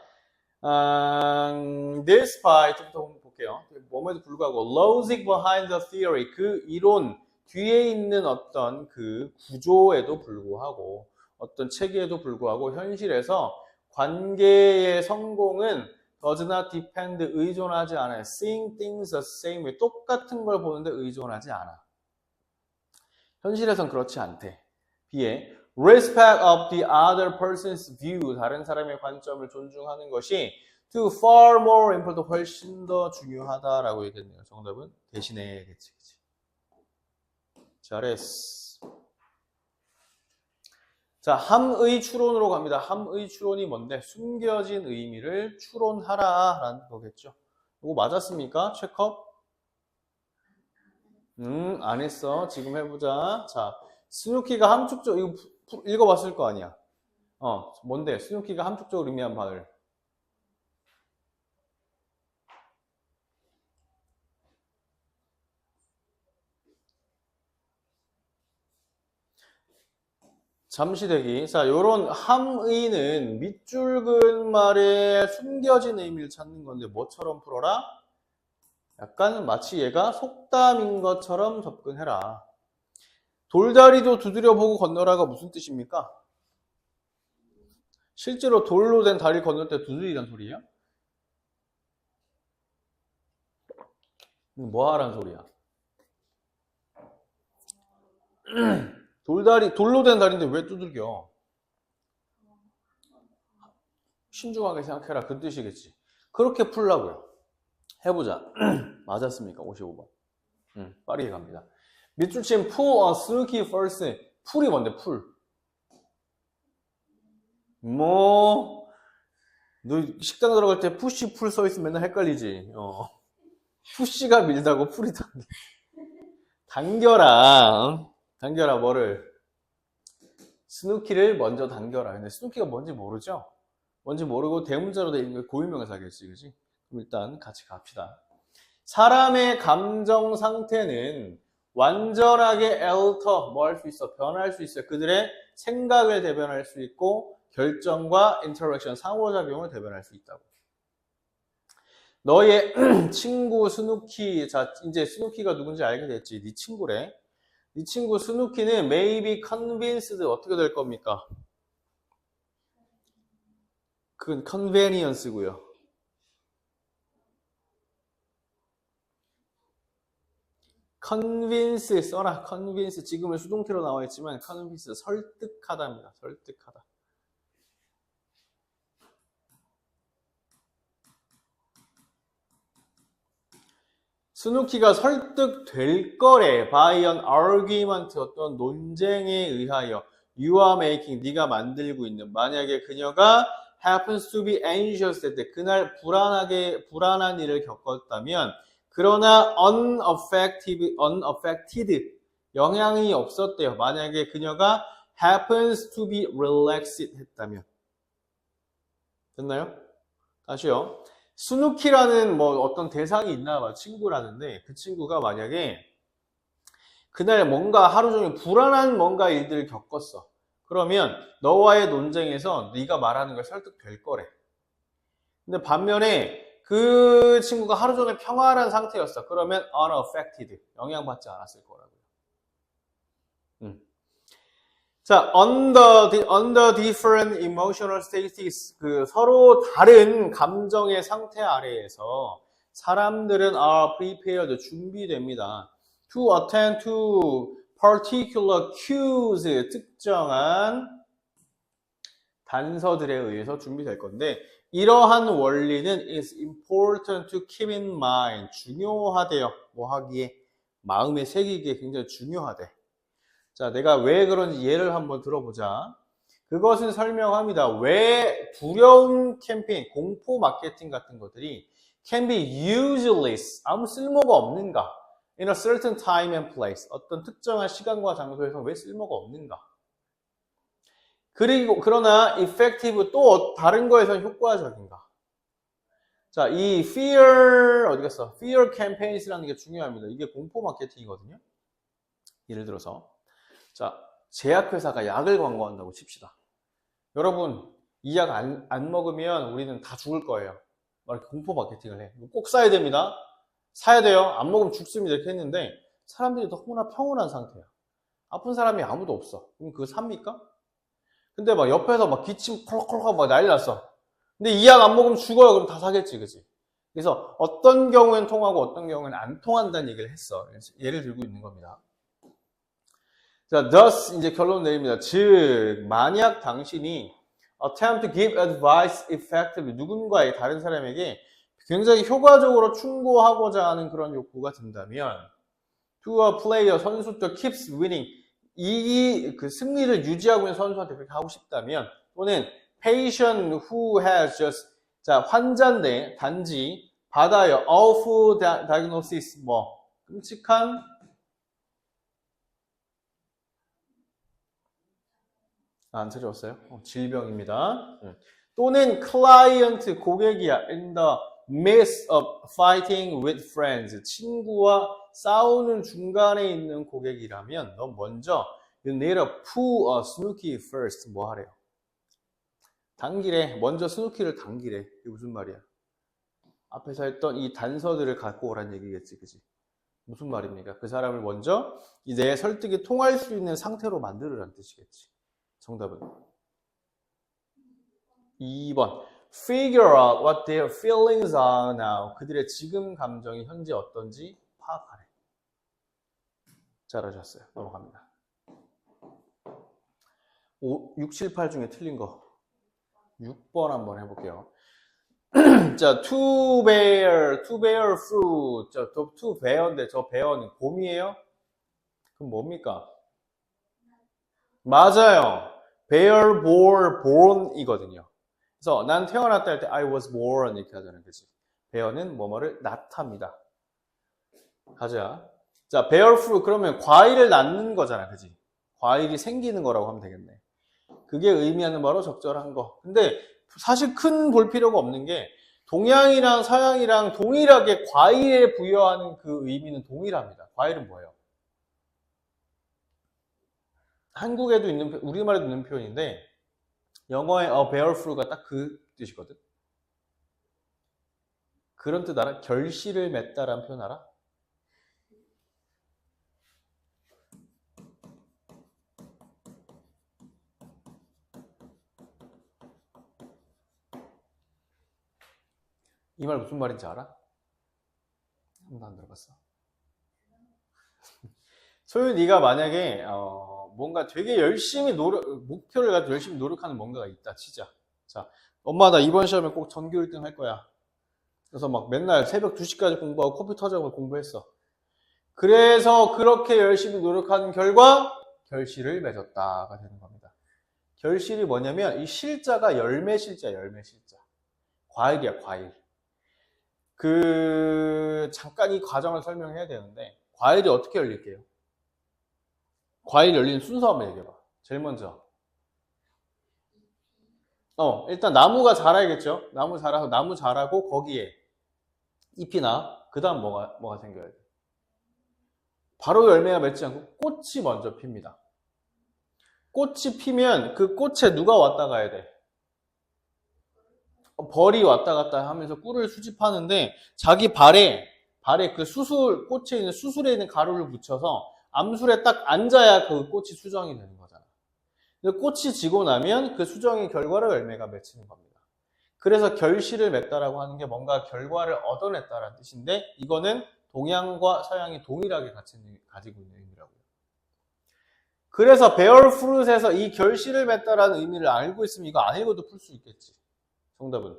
S1: despite 볼게요. 몸에도 불구하고 logic behind the theory 그 이론 뒤에 있는 어떤 그 구조에도 불구하고 어떤 체계에도 불구하고 현실에서 관계의 성공은 does not depend 의존하지 않아요. Seeing things the same way 똑같은 걸 보는데 의존하지 않아. 현실에선 그렇지 않대. B에 respect of the other person's view 다른 사람의 관점을 존중하는 것이 to far more important 훨씬 더 중요하다라고 얘기했네요. 정답은 대신에겠지. 잘했어. 자, 함의 추론으로 갑니다. 함의 추론이 뭔데? 숨겨진 의미를 추론하라 라는 거겠죠. 이거 맞았습니까? 체크업? 안 했어. 지금 해보자. 자, 스누키가 함축적, 이거 읽어봤을 거 아니야. 뭔데? 스누키가 함축적으로 의미한 바를. 잠시 대기. 자, 요런 함의는 밑줄 그은 말에 숨겨진 의미를 찾는 건데 뭐처럼 풀어라? 약간 마치 얘가 속담인 것처럼 접근해라. 돌다리도 두드려보고 건너라가 무슨 뜻입니까? 실제로 돌로 된 다리 건널 때 두드리란 소리예요? 뭐 하란 소리야? 돌로 된 다리인데 왜 두들겨? 신중하게 생각해라. 그 뜻이겠지. 그렇게 풀라고요. 해보자. 맞았습니까? 55번. 빠르게 갑니다. 밑줄 친 pull a snooky first. 풀이 뭔데? 풀. 너 식당 들어갈 때 푸시 풀 써있으면 맨날 헷갈리지. 푸시가 밀다고 풀이 당겨라. 당겨라 뭐를? 스누키를 먼저 당겨라. 근데 스누키가 뭔지 모르죠? 뭔지 모르고 대문자로 돼 있는 게 고유명사겠지, 그지? 그럼 일단 같이 갑시다. 사람의 감정 상태는 완전하게 alter, 뭐 할 수 있어? 변할 수 있어요. 그들의 생각을 대변할 수 있고 결정과 interaction, 상호작용을 대변할 수 있다고. 너의 친구 스누키, 자 이제 스누키가 누군지 알게 됐지. 네 친구래. 네 친구 스누키는 maybe convinced 어떻게 될 겁니까? 그건 convenience고요. convince 써라. convince 지금은 수동태로 나와 있지만 convince 설득하다입니다. 설득하다. 스누키가 설득될 거래. by an argument, 어떤 논쟁에 의하여. You are making, 네가 만들고 있는. 만약에 그녀가 happens to be anxious 할 때, 그날 불안한 일을 겪었다면, 그러나 unaffected, 영향이 없었대요. 만약에 그녀가 happens to be relaxed 했다면. 됐나요? 다시요. 스누키라는 뭐 어떤 대상이 있나 봐. 친구라는데 그 친구가 만약에 그날 뭔가 하루 종일 불안한 뭔가 일들을 겪었어. 그러면 너와의 논쟁에서 네가 말하는 걸 설득될 거래. 근데 반면에 그 친구가 하루 종일 평안한 상태였어. 그러면 unaffected, 영향받지 않았을 거라고요. 자, under different emotional states, 그 서로 다른 감정의 상태 아래에서 사람들은 are prepared, 준비됩니다. to attend to particular cues, 특정한 단서들에 의해서 준비될 건데, 이러한 원리는 is important to keep in mind, 중요하대요. 뭐 하기에, 마음에 새기기에 굉장히 중요하대. 자, 내가 왜 그런지 예를 한번 들어보자. 그것은 설명합니다. 왜 두려움 캠페인, 공포 마케팅 같은 것들이 can be useless, 아무 쓸모가 없는가? In a certain time and place, 어떤 특정한 시간과 장소에서 왜 쓸모가 없는가? 그리고 그러나 effective, 또 다른 거에서 효과적인가? 자, 이 fear 어디 갔어? fear campaigns라는 게 중요합니다. 이게 공포 마케팅이거든요. 예를 들어서 자, 제약회사가 약을 광고한다고 칩시다. 여러분, 이 약 안 먹으면 우리는 다 죽을 거예요. 막 이렇게 공포 마케팅을 해. 꼭 사야 됩니다. 사야 돼요. 안 먹으면 죽습니다. 이렇게 했는데 사람들이 너무나 평온한 상태야. 아픈 사람이 아무도 없어. 그럼 그거 삽니까? 근데 막 옆에서 막 기침 콜록콜록 막 난리 났어. 근데 이 약 안 먹으면 죽어요. 그럼 다 사겠지, 그치? 그래서 어떤 경우엔 통하고 어떤 경우엔 안 통한다는 얘기를 했어. 예를 들고 있는 겁니다. 자, thus 이제 결론 내립니다. 즉, 만약 당신이 attempt to give advice effectively, 누군가의 다른 사람에게 굉장히 효과적으로 충고하고자 하는 그런 욕구가 든다면, to a player, 선수도 keeps winning, 그 승리를 유지하고 있는 선수한테 그렇게 하고 싶다면, 또는 patient who has just, 자, 환자인데 단지 받아요. awful diagnosis, 뭐 끔찍한 안 찾아왔어요? 질병입니다. 또는 클라이언트, 고객이야. in the midst of fighting with friends, 친구와 싸우는 중간에 있는 고객이라면 너 먼저 you need to pull a snooki first. 뭐 하래요? 당기래. 먼저 스누키를 당기래. 이게 무슨 말이야? 앞에서 했던 이 단서들을 갖고 오란 얘기겠지, 그지? 무슨 말입니까? 그 사람을 먼저 내 설득이 통할 수 있는 상태로 만들으라는 뜻이겠지. 정답은 2번. Figure out what their feelings are now. 그들의 지금 감정이 현재 어떤지 파악하래. 잘하셨어요. 넘어갑니다. 6, 7, 8 중에 틀린 거 6번 한번 해볼게요. 자, to bear fruit. 자, to bear인데 저 bear는 곰이에요? 그럼 뭡니까? 맞아요. bear, bore, born이거든요. 그래서 난 태어났다 할 때 I was born 이렇게 하잖아요. 그치? bear는 뭐뭐를 낳답니다. 가자. 자, bear fruit 그러면 과일을 낳는 거잖아. 그치? 과일이 생기는 거라고 하면 되겠네. 그게 의미하는 바로 적절한 거. 근데 사실 큰 볼 필요가 없는 게 동양이랑 서양이랑 동일하게 과일에 부여하는 그 의미는 동일합니다. 과일은 뭐예요? 한국에도 있는, 우리말에도 있는 표현인데 영어의 a bear fruit가 딱 그 뜻이거든. 그런 뜻 알아? 결실을 맺다라는 표현 알아? 이 말 무슨 말인지 알아? 한 번도 안 들어봤어. 소유 네가 만약에 뭔가 되게 열심히 목표를 가지고 열심히 노력하는 뭔가가 있다 치자. 자, 엄마 나 이번 시험에 꼭 전교 1등 할 거야. 그래서 막 맨날 새벽 2시까지 공부하고 커피 터져서 공부했어. 그래서 그렇게 열심히 노력하는 결과 결실을 맺었다가 되는 겁니다. 결실이 뭐냐면 이 실자가 열매실자, 열매실자. 과일이야, 과일. 잠깐 이 과정을 설명해야 되는데 과일이 어떻게 열릴게요? 과일 열리는 순서 한번 얘기해봐. 제일 먼저. 일단 나무가 자라야겠죠? 나무 자라고 거기에 잎이나 그 다음 뭐가 생겨야 돼? 바로 열매가 맺지 않고 꽃이 먼저 핍니다. 꽃이 피면 그 꽃에 누가 왔다 가야 돼? 벌이 왔다 갔다 하면서 꿀을 수집하는데 자기 발에 그 꽃에 있는 수술에 있는 가루를 묻혀서 암술에 딱 앉아야 그 꽃이 수정이 되는 거잖아. 꽃이 지고 나면 그 수정의 결과로 열매가 맺히는 겁니다. 그래서 결실을 맺다라고 하는 게 뭔가 결과를 얻어냈다라는 뜻인데 이거는 동양과 서양이 동일하게 가지고 있는 의미라고요. 그래서 bear fruit에서 이 결실을 맺다라는 의미를 알고 있으면 이거 안 읽어도 풀 수 있겠지. 정답은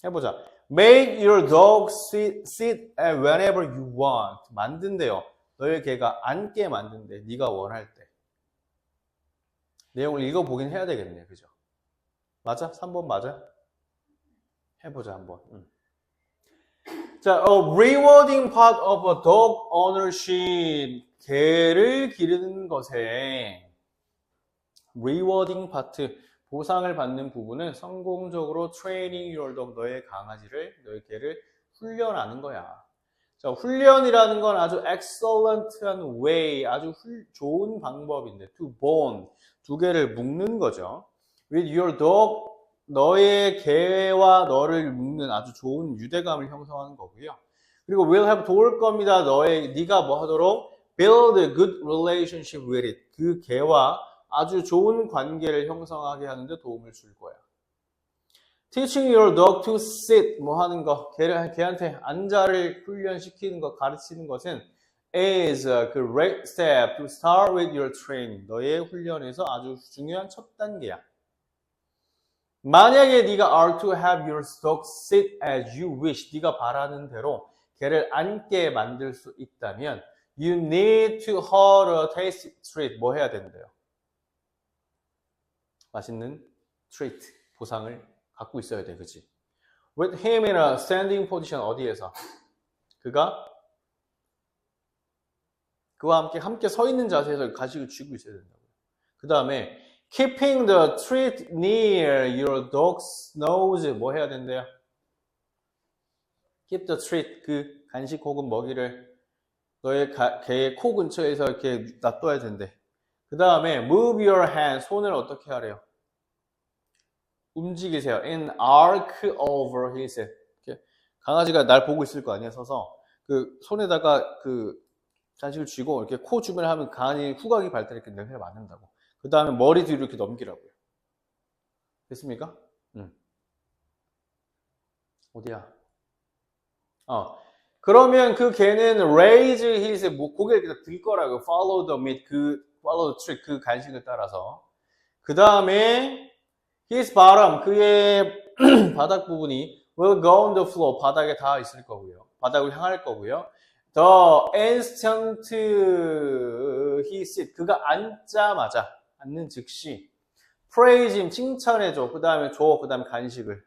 S1: 해보자. Make your dog sit whenever you want. 만든대요. 너의 개가 앉게 만든대. 네가 원할 때. 내용을 읽어보긴 해야 되겠네. 그죠? 맞아? 3번 맞아? 해보자 한번. 자, a rewarding part of a dog ownership. 개를 기르는 것에 rewarding part, 보상을 받는 부분은 성공적으로 training your dog, 너의 개를 훈련하는 거야. 자, 훈련이라는 건 아주 excellent한 way, 아주 좋은 방법인데, to bond, 두 개를 묶는 거죠. with your dog, 너의 개와 너를 묶는 아주 좋은 유대감을 형성하는 거고요. 그리고 will have 도울 겁니다. 네가 뭐 하도록 build a good relationship with it. 그 개와 아주 좋은 관계를 형성하게 하는데 도움을 줄 거야. Teaching your dog to sit, 뭐 하는 거, 개한테 앉아를 훈련시키는 거, 가르치는 것은 is a great step to start with your training. 너의 훈련에서 아주 중요한 첫 단계야. 만약에 네가 are to have your dog sit as you wish, 네가 바라는 대로 개를 앉게 만들 수 있다면 you need to hold a tasty treat. 뭐 해야 된대요? 맛있는 treat, 보상을 갖고 있어야 돼, 그치? With him in a standing position, 어디에서? 그와 함께 서 있는 자세에서 가식을 쥐고 있어야 된다고요. 그 다음에 keeping the treat near your dog's nose, 뭐 해야 된대요? keep the treat, 그 간식 혹은 먹이를 너의 개의 코 근처에서 이렇게 놔둬야 된대. 그 다음에 move your hand, 손을 어떻게 하래요? 움직이세요. In arc over his head. 강아지가 날 보고 있을 거 아니야, 서서. 그 손에다가 그 간식을 쥐고 이렇게 코 주변에 하면 강아지 후각이 발달해 이렇게 냄새를 맡는다고. 그 다음에 머리 뒤로 이렇게 넘기라고요. 됐습니까? 어디야? 그러면 그 개는 raise his, 고개를 이렇게 들 거라고. follow the meat, follow the trick, 그 간식을 따라서. 그 다음에 his bottom, 그의 바닥 부분이 will go on the floor, 바닥에 닿아 있을 거고요. 바닥을 향할 거고요. The instant he sit, 그가 앉는 즉시 praise him, 칭찬해줘. 그 다음에 그 다음에 간식을.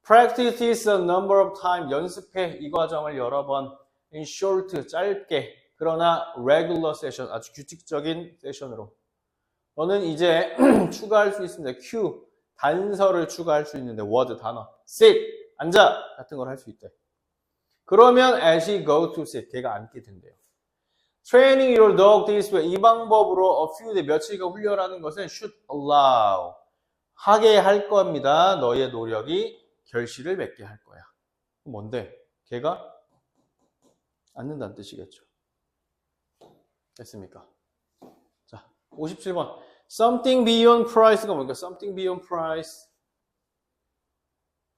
S1: Practice this a number of times, 연습해 이 과정을 여러 번. In short, 짧게. 그러나 regular session, 아주 규칙적인 세션으로. 너는 이제 추가할 수 있습니다. Q, 단서를 추가할 수 있는데 word, 단어. sit, 앉아 같은 걸 할 수 있대. 그러면 as he go to sit, 걔가 앉게 된대요. Training your dog this way, 이 방법으로 a few day, 며칠간 훈련하는 것은 should allow, 하게 할 겁니다. 너의 노력이 결실을 맺게 할 거야. 뭔데? 걔가 앉는다는 뜻이겠죠. 됐습니까? 자, 57번. Something beyond price가 뭔가? Something beyond price.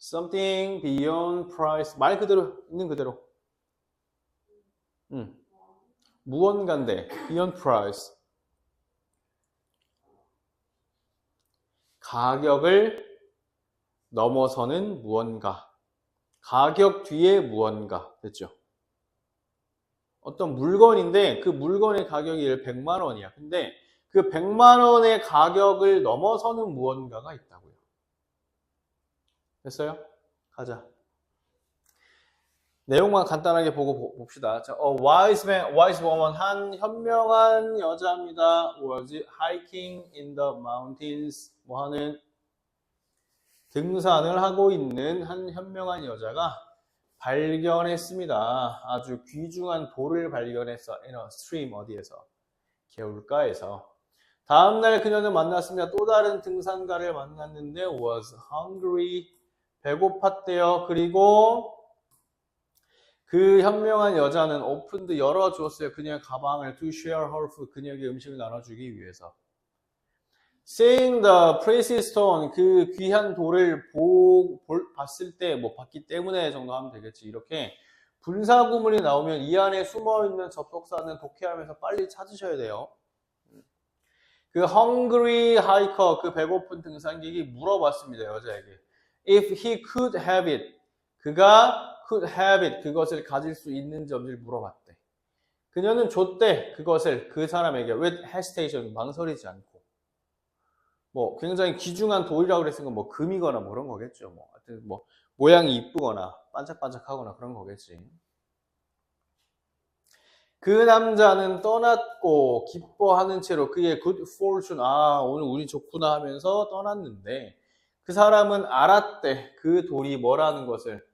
S1: Something beyond price. 말 그대로, 있는 그대로. 무언가인데, beyond price. 가격을 넘어서는 무언가. 가격 뒤에 무언가. 됐죠? 어떤 물건인데 그 물건의 가격이 100만 원이야. 근데 그 100만 원의 가격을 넘어서는 무언가가 있다고요. 됐어요? 가자. 내용만 간단하게 보고 봅시다. 자, wise woman, 한 현명한 여자입니다. was hiking in the mountains. 뭐 하는 등산을 하고 있는 한 현명한 여자가 발견했습니다. 아주 귀중한 돌을 발견했어. in a stream, 어디에서? 개울가에서. 다음날 그녀는 만났습니다. 또 다른 등산가를 만났는데 was hungry, 배고팠대요. 그리고 그 현명한 여자는 오픈드, 열어주었어요. 그녀의 가방을 to share her food, 그녀에게 음식을 나눠주기 위해서. Seeing the precious stone, 그 귀한 돌을 봤을 때, 뭐 봤기 때문에 정도 하면 되겠지. 이렇게 분사구문이 나오면 이 안에 숨어있는 접속사는 독해하면서 빨리 찾으셔야 돼요. 그 hungry hiker, 그 배고픈 등산객이 물어봤습니다. 여자에게. If he could have it, 그가 could have it, 그것을 가질 수 있는지 없는지 물어봤대. 그녀는 줬대, 그것을 그 사람에게. with hesitation, 망설이지 않고. 뭐 굉장히 귀중한 돌이라고 그랬으니까 뭐 금이거나 뭐 그런 거겠죠. 뭐 하여튼 뭐 모양이 이쁘거나 반짝반짝하거나 그런 거겠지. 그 남자는 떠났고 기뻐하는 채로 그의 good fortune, 오늘 운이 좋구나 하면서 떠났는데 그 사람은 알았대. 그 돌이 뭐라는 것을.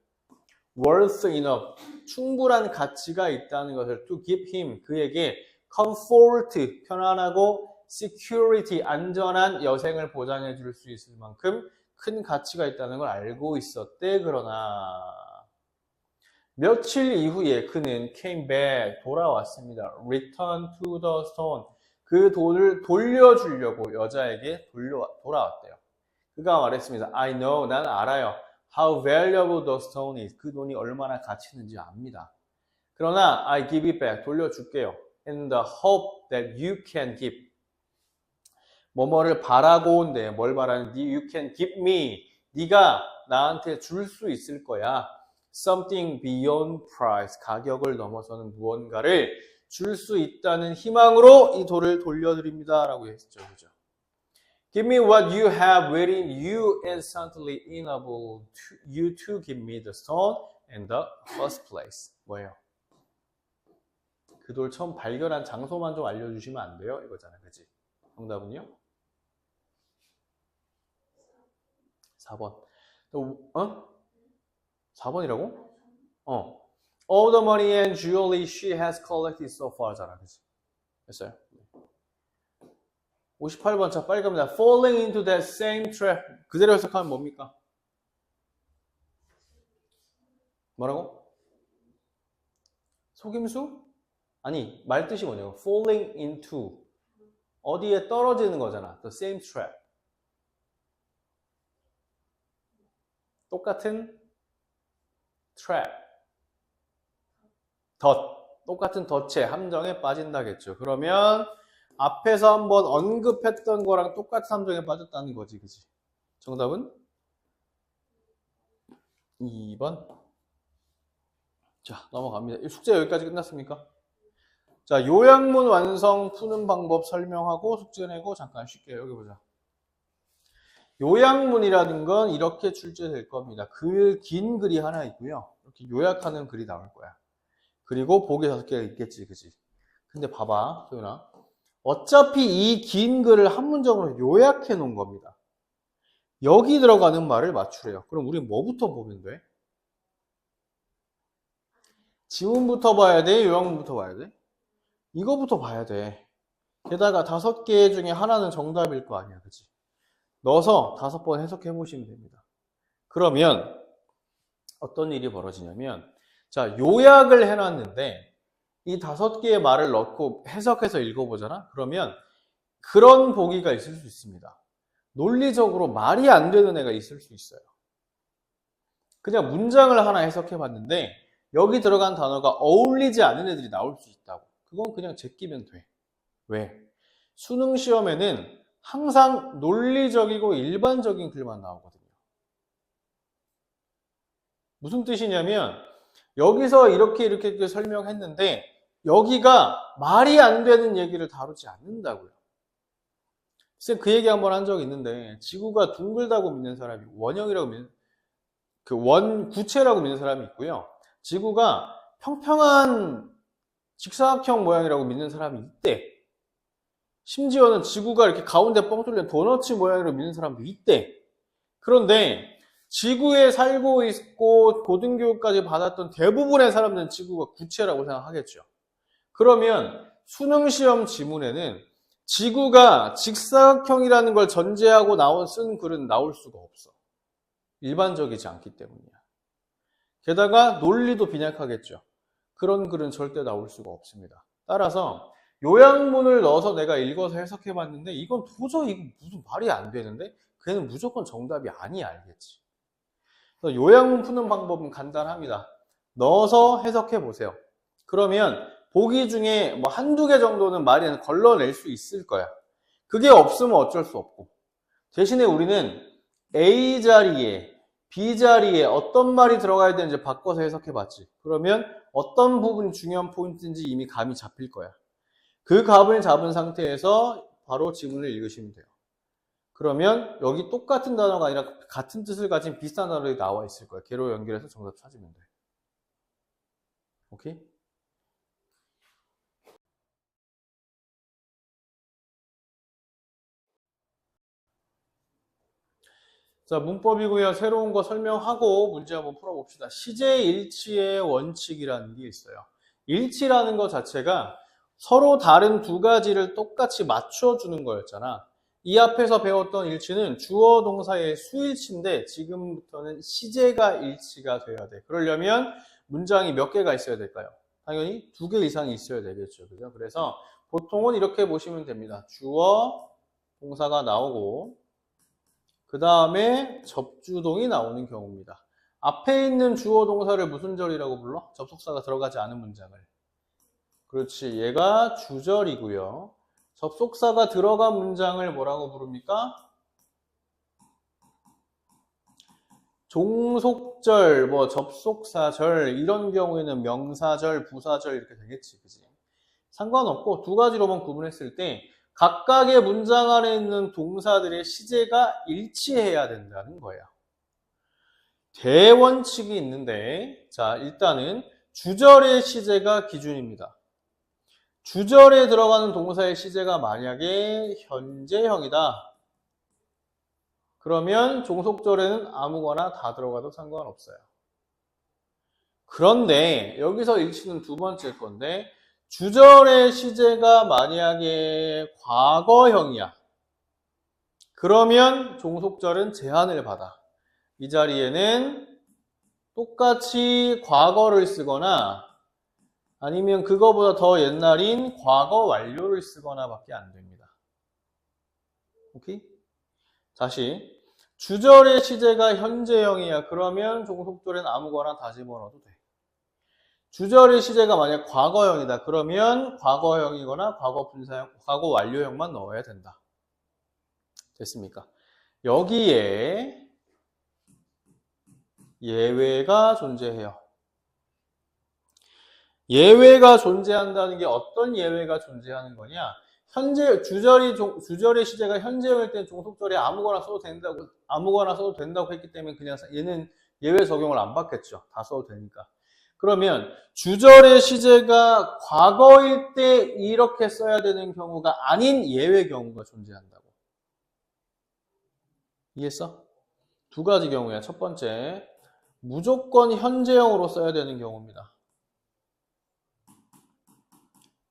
S1: worth enough, 충분한 가치가 있다는 것을 to give him, 그에게 comfort, 편안하고 security, 안전한 여생을 보장해 줄 수 있을 만큼 큰 가치가 있다는 걸 알고 있었대. 그러나 며칠 이후에 그는 came back, 돌아왔습니다. return to the stone, 그 돌을 돌려주려고 여자에게 돌아왔대요. 그가 말했습니다. I know, 난 알아요. How valuable the stone is, 그 돈이 얼마나 가치 있는지 압니다. 그러나 I give it back, 돌려줄게요. In the hope that you can give, 뭐뭐를 바라고 온대. 뭘 바라는지? You can give me, 네가 나한테 줄 수 있을 거야. Something beyond price, 가격을 넘어서는 무언가를 줄 수 있다는 희망으로 이 돌을 돌려드립니다. 라고 했죠. 그죠? Give me what you have wherein you instantly enable you to give me the stone in the first place. 뭐예요? 그 돌 처음 발견한 장소만 좀 알려주시면 안 돼요? 이거잖아. 그치? 정답은요? 4번. 4번이라고? All the money and jewelry she has collected so far잖아. 그치? 됐어요? 58번 자 빨리 갑니다. Falling into that same trap. 그대로 해석하면 뭡니까? 뭐라고? 속임수? 아니, 말 뜻이 뭐냐고. Falling into. 어디에 떨어지는 거잖아. The same trap. 똑같은 trap. 똑같은 덫에, 함정에 빠진다겠죠. 그러면 앞에서 한번 언급했던 거랑 똑같은 함정에 빠졌다는 거지, 그치? 정답은 2번. 자, 넘어갑니다. 숙제 여기까지 끝났습니까? 자, 요약문 완성 푸는 방법 설명하고 숙제 내고 잠깐 쉴게요. 여기 보자. 요약문이라는 건 이렇게 출제될 겁니다. 긴 글이 하나 있고요. 이렇게 요약하는 글이 나올 거야. 그리고 보기 5개가 있겠지, 그치? 근데 봐봐, 소연아. 어차피 이 긴 글을 한 문장으로 요약해 놓은 겁니다. 여기 들어가는 말을 맞추래요. 그럼 우리 뭐부터 보면 돼? 지문부터 봐야 돼? 요약문부터 봐야 돼? 이거부터 봐야 돼. 게다가 5개 중에 하나는 정답일 거 아니야, 그치? 넣어서 5번 해석해 보시면 됩니다. 그러면 어떤 일이 벌어지냐면, 자, 요약을 해놨는데 이 5개의 말을 넣고 해석해서 읽어보잖아? 그러면 그런 보기가 있을 수 있습니다. 논리적으로 말이 안 되는 애가 있을 수 있어요. 그냥 문장을 하나 해석해봤는데 여기 들어간 단어가 어울리지 않는 애들이 나올 수 있다고. 그건 그냥 제끼면 돼. 왜? 수능 시험에는 항상 논리적이고 일반적인 글만 나오거든요. 무슨 뜻이냐면 여기서 이렇게 설명했는데 여기가 말이 안 되는 얘기를 다루지 않는다고요. 쌤 그 얘기 한번 한 적이 있는데 지구가 둥글다고 믿는 사람이 원형이라고 믿는 그 원구체라고 믿는 사람이 있고요. 지구가 평평한 직사각형 모양이라고 믿는 사람이 있대. 심지어는 지구가 이렇게 가운데 뻥 뚫린 도너츠 모양으로 믿는 사람도 있대. 그런데 지구에 살고 있고 고등교육까지 받았던 대부분의 사람들은 지구가 구체라고 생각하겠죠. 그러면 수능시험 지문에는 지구가 직사각형이라는 걸 전제하고 쓴 글은 나올 수가 없어. 일반적이지 않기 때문이야. 게다가 논리도 빈약하겠죠. 그런 글은 절대 나올 수가 없습니다. 따라서 요약문을 넣어서 내가 읽어서 해석해봤는데 이건 도저히 무슨 말이 안 되는데 걔는 무조건 정답이 아니야 알겠지. 그래서 요약문 푸는 방법은 간단합니다. 넣어서 해석해보세요. 그러면 보기 중에 뭐 한두 개 정도는 말이 걸러낼 수 있을 거야. 그게 없으면 어쩔 수 없고 대신에 우리는 A 자리에 B 자리에 어떤 말이 들어가야 되는지 바꿔서 해석해봤지. 그러면 어떤 부분이 중요한 포인트인지 이미 감이 잡힐 거야. 그 감을 잡은 상태에서 바로 지문을 읽으시면 돼요. 그러면 여기 똑같은 단어가 아니라 같은 뜻을 가진 비슷한 단어들이 나와 있을 거야. 걔로 연결해서 정답 찾으면 돼. 오케이? 자, 문법이고요. 새로운 거 설명하고 문제 한번 풀어봅시다. 시제일치의 원칙이라는 게 있어요. 일치라는 것 자체가 서로 다른 두 가지를 똑같이 맞춰주는 거였잖아. 이 앞에서 배웠던 일치는 주어 동사의 수일치인데 지금부터는 시제가 일치가 돼야 돼. 그러려면 문장이 몇 개가 있어야 될까요? 당연히 2개 이상이 있어야 되겠죠. 그죠? 그래서 보통은 이렇게 보시면 됩니다. 주어 동사가 나오고 그 다음에 접주동이 나오는 경우입니다. 앞에 있는 주어 동사를 무슨 절이라고 불러? 접속사가 들어가지 않은 문장을. 그렇지. 얘가 주절이고요. 접속사가 들어간 문장을 뭐라고 부릅니까? 종속절, 뭐 접속사절 이런 경우에는 명사절, 부사절 이렇게 되겠지. 그지? 상관없고 두 가지로만 구분했을 때 각각의 문장 안에 있는 동사들의 시제가 일치해야 된다는 거예요. 대원칙이 있는데 자 일단은 주절의 시제가 기준입니다. 주절에 들어가는 동사의 시제가 만약에 현재형이다. 그러면 종속절에는 아무거나 다 들어가도 상관없어요. 그런데 여기서 일치는 두 번째 건데 주절의 시제가 만약에 과거형이야. 그러면 종속절은 제한을 받아. 이 자리에는 똑같이 과거를 쓰거나 아니면 그거보다 더 옛날인 과거 완료를 쓰거나 밖에 안 됩니다. 오케이? 다시 주절의 시제가 현재형이야. 그러면 종속절엔 아무거나 다 집어넣어도 돼. 주절의 시제가 만약 과거형이다. 그러면 과거형이거나 과거 분사형, 과거 완료형만 넣어야 된다. 됐습니까? 여기에 예외가 존재해요. 예외가 존재한다는 게 어떤 예외가 존재하는 거냐? 현재 주절의 시제가 현재형일 때 종속절에 아무거나 써도 된다고 했기 때문에 그냥 얘는 예외 적용을 안 받겠죠. 다 써도 되니까. 그러면 주절의 시제가 과거일 때 이렇게 써야 되는 경우가 아닌 예외 경우가 존재한다고. 이해했어? 두 가지 경우야. 첫 번째, 무조건 현재형으로 써야 되는 경우입니다.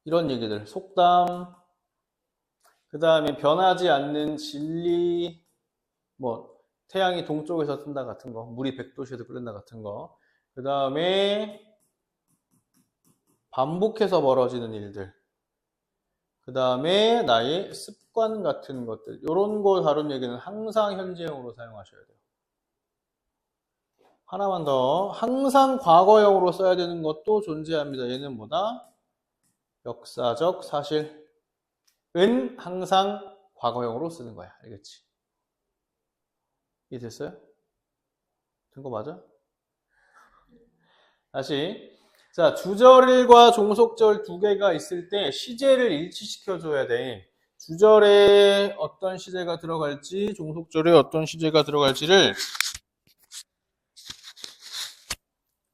S1: 이런 얘기들, 속담, 그 다음에 변하지 않는 진리, 뭐 태양이 동쪽에서 뜬다 같은 거, 물이 100도씨에서 끓는다 같은 거, 그 다음에 반복해서 벌어지는 일들, 그 다음에 나의 습관 같은 것들, 이런 거 다룬 얘기는 항상 현재형으로 사용하셔야 돼요. 하나만 더, 항상 과거형으로 써야 되는 것도 존재합니다. 얘는 뭐다? 역사적 사실은 항상 과거형으로 쓰는 거야. 알겠지? 이해됐어요? 된 거 맞아? 다시. 자, 주절일과 종속절 두 개가 있을 때 시제를 일치시켜줘야 돼. 주절에 어떤 시제가 들어갈지, 종속절에 어떤 시제가 들어갈지를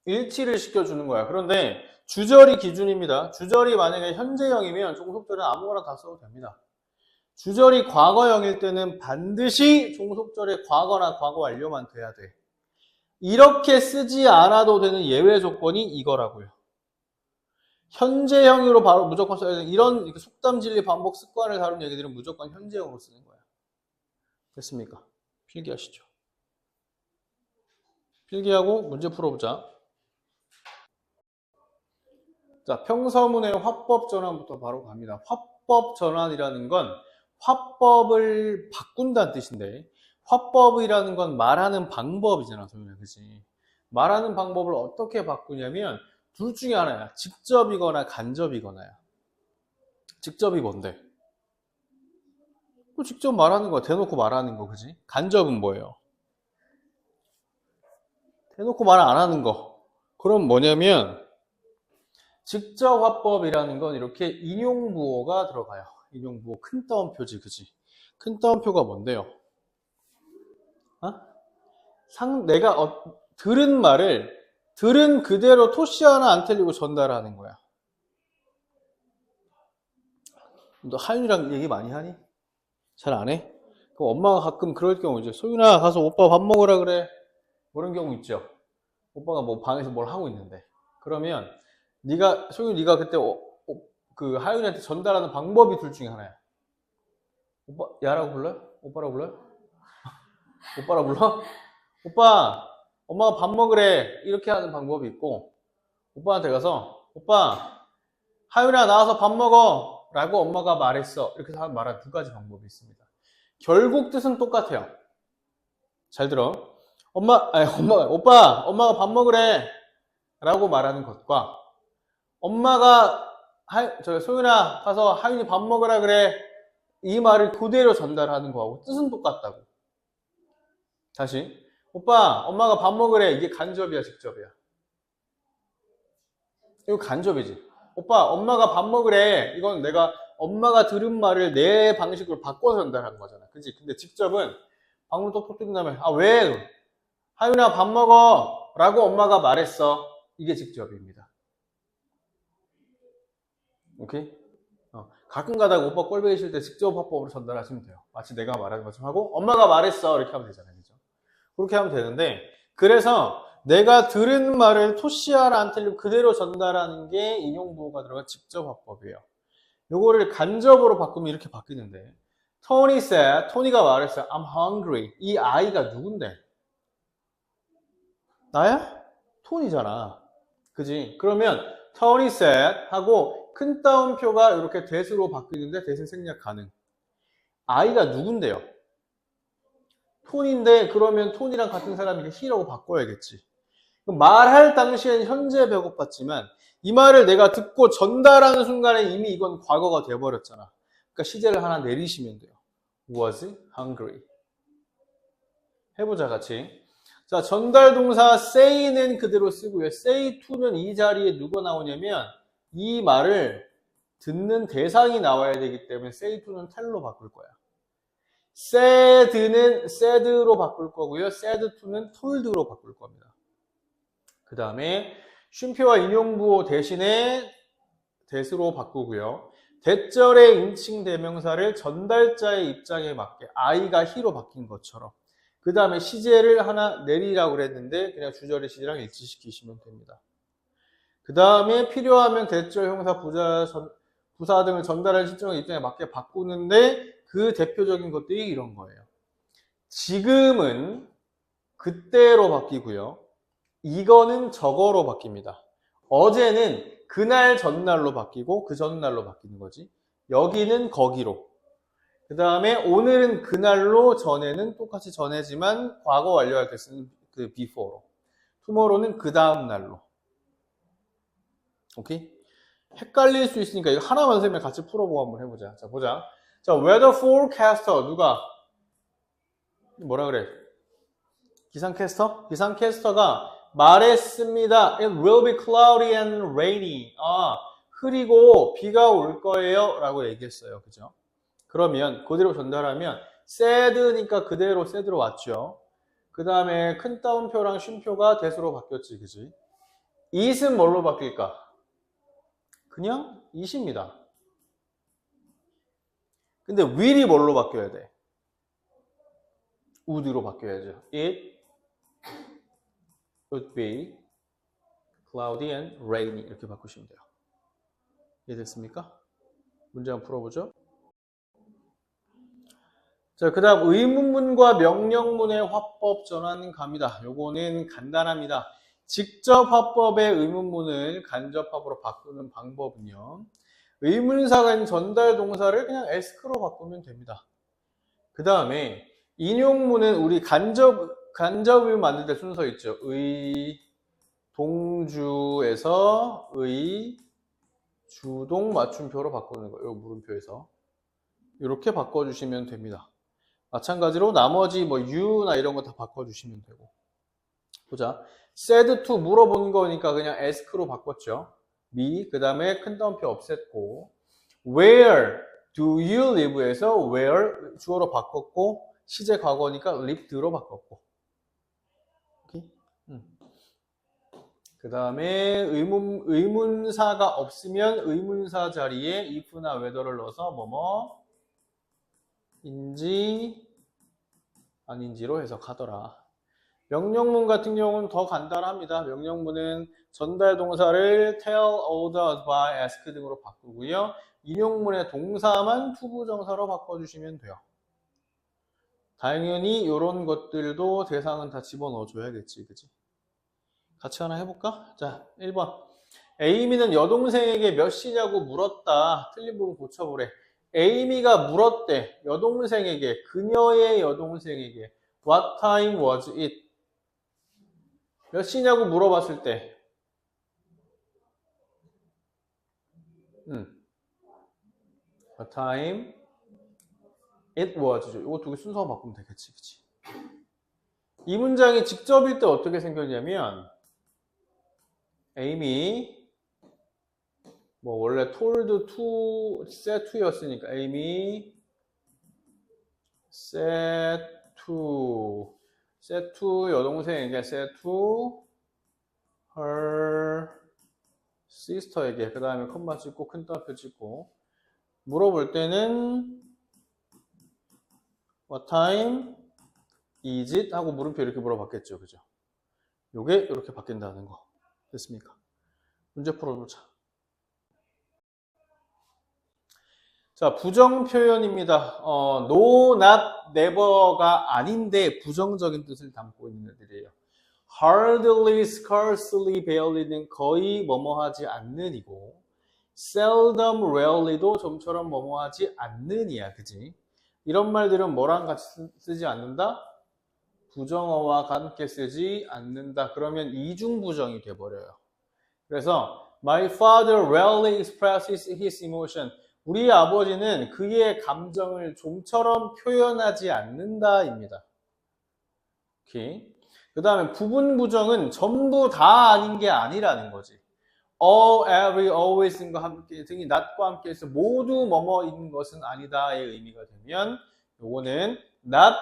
S1: 일치를 시켜주는 거야. 그런데 주절이 기준입니다. 주절이 만약에 현재형이면 종속절은 아무거나 다 써도 됩니다. 주절이 과거형일 때는 반드시 종속절의 과거나 과거 완료만 돼야 돼. 이렇게 쓰지 않아도 되는 예외 조건이 이거라고요. 현재형으로 바로 무조건 써야 되는 이런 속담, 진리, 반복, 습관을 다룬 얘기들은 무조건 현재형으로 쓰는 거야. 됐습니까? 필기하시죠. 필기하고 문제 풀어보자. 자, 평서문의 화법 전환부터 바로 갑니다. 화법 전환이라는 건 화법을 바꾼다는 뜻인데, 화법이라는 건 말하는 방법이잖아, 소윤아, 그치? 말하는 방법을 어떻게 바꾸냐면 둘 중에 하나야. 직접이거나 간접이거나야. 직접이 뭔데? 직접 말하는 거야. 대놓고 말하는 거, 그치? 간접은 뭐예요? 대놓고 말 안 하는 거. 그럼 뭐냐면 직접 화법이라는 건 이렇게 인용부호가 들어가요. 인용부호 큰 따옴표지, 그치? 큰 따옴표가 뭔데요? 내가 들은 말을 들은 그대로 토시 하나 안 틀리고 전달하는 거야. 너 하윤이랑 얘기 많이 하니? 잘 안 해? 그럼 엄마가 가끔 그럴 경우 이제 소윤아 가서 오빠 밥 먹으라 그래. 그런 경우 있죠. 오빠가 뭐 방에서 뭘 하고 있는데. 그러면 소윤 네가 그때 그 하윤이한테 전달하는 방법이 둘 중에 하나야. 오빠 야라고 불러요? 오빠라고 불러요? 오빠라고 불러? 오빠 엄마가 밥 먹으래 이렇게 하는 방법이 있고, 오빠한테 가서 오빠 하윤아 나와서 밥 먹어 라고 엄마가 말했어 이렇게 말한 두 가지 방법이 있습니다. 결국 뜻은 똑같아요. 잘 들어. 오빠 엄마가 밥 먹으래 라고 말하는 것과 엄마가 소윤아 가서 하윤이 밥 먹으라 그래 이 말을 그대로 전달하는 거하고 뜻은 똑같다고. 다시 오빠 엄마가 밥 먹으래 이게 간접이야 직접이야? 이거 간접이지. 오빠 엄마가 밥 먹으래 이건 내가 엄마가 들은 말을 내 방식으로 바꿔서 전달한 거잖아, 그치? 근데 직접은 방문 똑똑 뜯은 다음에 왜? 하윤아 밥 먹어 라고 엄마가 말했어. 이게 직접입니다. 오케이? 가끔 가다가 오빠 꼴보기 싫을 때 직접 화법으로 전달하시면 돼요. 마치 내가 말하는 것처럼 하고 엄마가 말했어 이렇게 하면 되잖아요, 그죠? 그렇게 하면 되는데, 그래서 내가 들은 말을 토시 하나 안 틀리고 그대로 전달하는 게 인용부호가 들어간 직접 화법이에요. 요거를 간접으로 바꾸면 이렇게 바뀌는데, 토니 said, 토니가 말했어요. I'm hungry. 이 아이가 누군데? 나야? 토니잖아. 그지? 그러면 토니 said 하고 큰 따옴표가 이렇게 that으로 바뀌는데 that은 생략 가능. 아이가 누군데요? 톤인데 그러면 톤이랑 같은 사람이 he라고 바꿔야겠지. 말할 당시엔 현재 배고팠지만 이 말을 내가 듣고 전달하는 순간에 이미 이건 과거가 돼버렸잖아. 그러니까 시제를 하나 내리시면 돼요. Was hungry. 해보자 같이. 자, 전달 동사 say는 그대로 쓰고요. say to는 이 자리에 누가 나오냐면 이 말을 듣는 대상이 나와야 되기 때문에 say to는 tell로 바꿀 거야. said는 said로 바꿀 거고요. said to는 told로 바꿀 겁니다. 그 다음에 쉼표와 인용부호 대신에 that으로 바꾸고요. 대절의 인칭 대명사를 전달자의 입장에 맞게 I가 he로 바뀐 것처럼 그 다음에 시제를 하나 내리라고 그랬는데 그냥 주절의 시제랑 일치시키시면 됩니다. 그 다음에 필요하면 대절, 형사, 부사 등을 전달할 실정의 입장에 맞게 바꾸는데 그 대표적인 것들이 이런 거예요. 지금은 그때로 바뀌고요. 이거는 저거로 바뀝니다. 어제는 그날 전날로 바뀌고 그 전날로 바뀌는 거지. 여기는 거기로. 그 다음에 오늘은 그날로, 전에는 똑같이 전에지만 과거 완료할 때 쓰는 그 before로. tomorrow는 그 다음 날로. 오케이? 헷갈릴 수 있으니까 이거 하나만 선생님 같이 풀어보고 한번 해보자. 자, 보자. 자, weather forecaster 누가? 뭐라 그래? 기상캐스터? 기상캐스터가 말했습니다. It will be cloudy and rainy. 흐리고 비가 올 거예요. 라고 얘기했어요. 그죠? 그러면 그대로 전달하면 said니까 그대로 said로 왔죠. 그 다음에 큰 따옴표랑 쉼표가 that으로 바뀌었지. 그지? it은 뭘로 바뀔까? 그냥 it입니다. 근데 will이 뭘로 바뀌어야 돼? would로 바뀌어야죠. It would be cloudy and rainy 이렇게 바꾸시면 돼요. 이해됐습니까? 문제 한번 풀어보죠. 자, 그 다음 의문문과 명령문의 화법 전환 갑니다. 요거는 간단합니다. 직접 화법의 의문문을 간접합으로 바꾸는 방법은요. 의문사가 전달 동사를 그냥 ask로 바꾸면 됩니다. 그 다음에 인용문은 우리 간접을 만들 때 순서 있죠. 의, 동주에서 의, 주동 맞춤표로 바꾸는 거예요. 물음표에서. 이렇게 바꿔주시면 됩니다. 마찬가지로 나머지 you나 이런 거 다 바꿔주시면 되고. 보자. said to 물어본 거니까 그냥 ask로 바꿨죠. me, 그 다음에 큰 따옴표 없앴고. where do you live에서 where 주어로 바꿨고, 시제 과거니까 lived로 바꿨고. 그 다음에 의문사가 없으면 의문사 자리에 if나 whether를 넣어서 인지 아닌지로 해석하더라. 명령문 같은 경우는 더 간단합니다. 명령문은 전달 동사를 tell, order, by, ask 등으로 바꾸고요. 인용문의 동사만 투부정사로 바꿔주시면 돼요. 당연히 이런 것들도 대상은 다 집어넣어줘야겠지, 그치? 같이 하나 해볼까? 자, 1번. 에이미는 여동생에게 몇 시냐고 물었다. 틀린 부분 고쳐보래. 에이미가 물었대. 여동생에게, 그녀의 여동생에게. What time was it? 몇 시냐고 물어봤을 때. What time it was. 이거 두 개 순서 바꾸면 되겠지, 그치? 이 문장이 직접일 때 어떻게 생겼냐면, 에이미, 원래 told to, said to였으니까, 에이미, said to 여동생에게, said to her sister에게, 그 다음에 컴마 찍고, 큰 따옴표 찍고, 물어볼 때는, what time is it? 하고 물음표 이렇게 물어봤겠죠, 그죠? 요게 이렇게 바뀐다는 거. 됐습니까? 문제 풀어보자. 자, 부정 표현입니다. no, not, never가 아닌데 부정적인 뜻을 담고 있는 애들이에요. hardly, scarcely, barely는 거의 뭐뭐하지 않는이고 seldom, rarely도 좀처럼 뭐뭐하지 않는이야, 그지? 이런 말들은 뭐랑 같이 쓰지 않는다? 부정어와 함께 쓰지 않는다. 그러면 이중부정이 돼버려요. 그래서 my father rarely expresses his emotion. 우리 아버지는 그의 감정을 좀처럼 표현하지 않는다입니다. 오케이. 그 다음에 부분 부정은 전부 다 아닌 게 아니라는 거지. all, every, always 등과 함께 등이 not과 함께 해서 모두 뭐뭐인 것은 아니다의 의미가 되면 요거는 not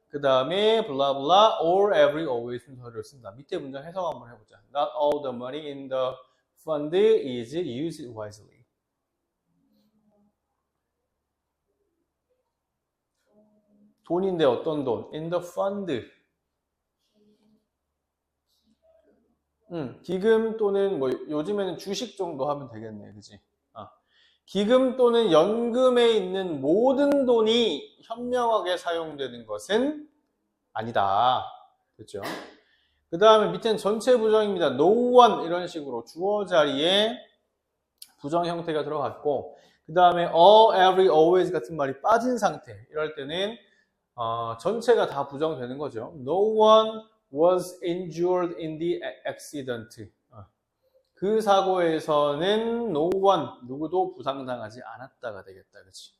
S1: 그 다음에 blah blah all, every, always 순서를 쓴다. 밑에 문장 해석 한번 해보자. Not all the money in the fund is used wisely. 돈인데 어떤 돈? In the fund. 기금 또는 요즘에는 주식 정도 하면 되겠네, 그지? 기금 또는 연금에 있는 모든 돈이 현명하게 사용되는 것은 아니다. 됐죠? 그 다음에 밑에는 전체 부정입니다. No one 이런 식으로 주어 자리에 부정 형태가 들어갔고 그 다음에 all, every, always 같은 말이 빠진 상태 이럴 때는 전체가 다 부정되는 거죠. No one was injured in the accident. 그 사고에서는 no one, 누구도 부상당하지 않았다가 되겠다. 그치?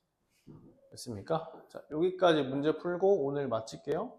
S1: 됐습니까? 자, 여기까지 문제 풀고 오늘 마칠게요.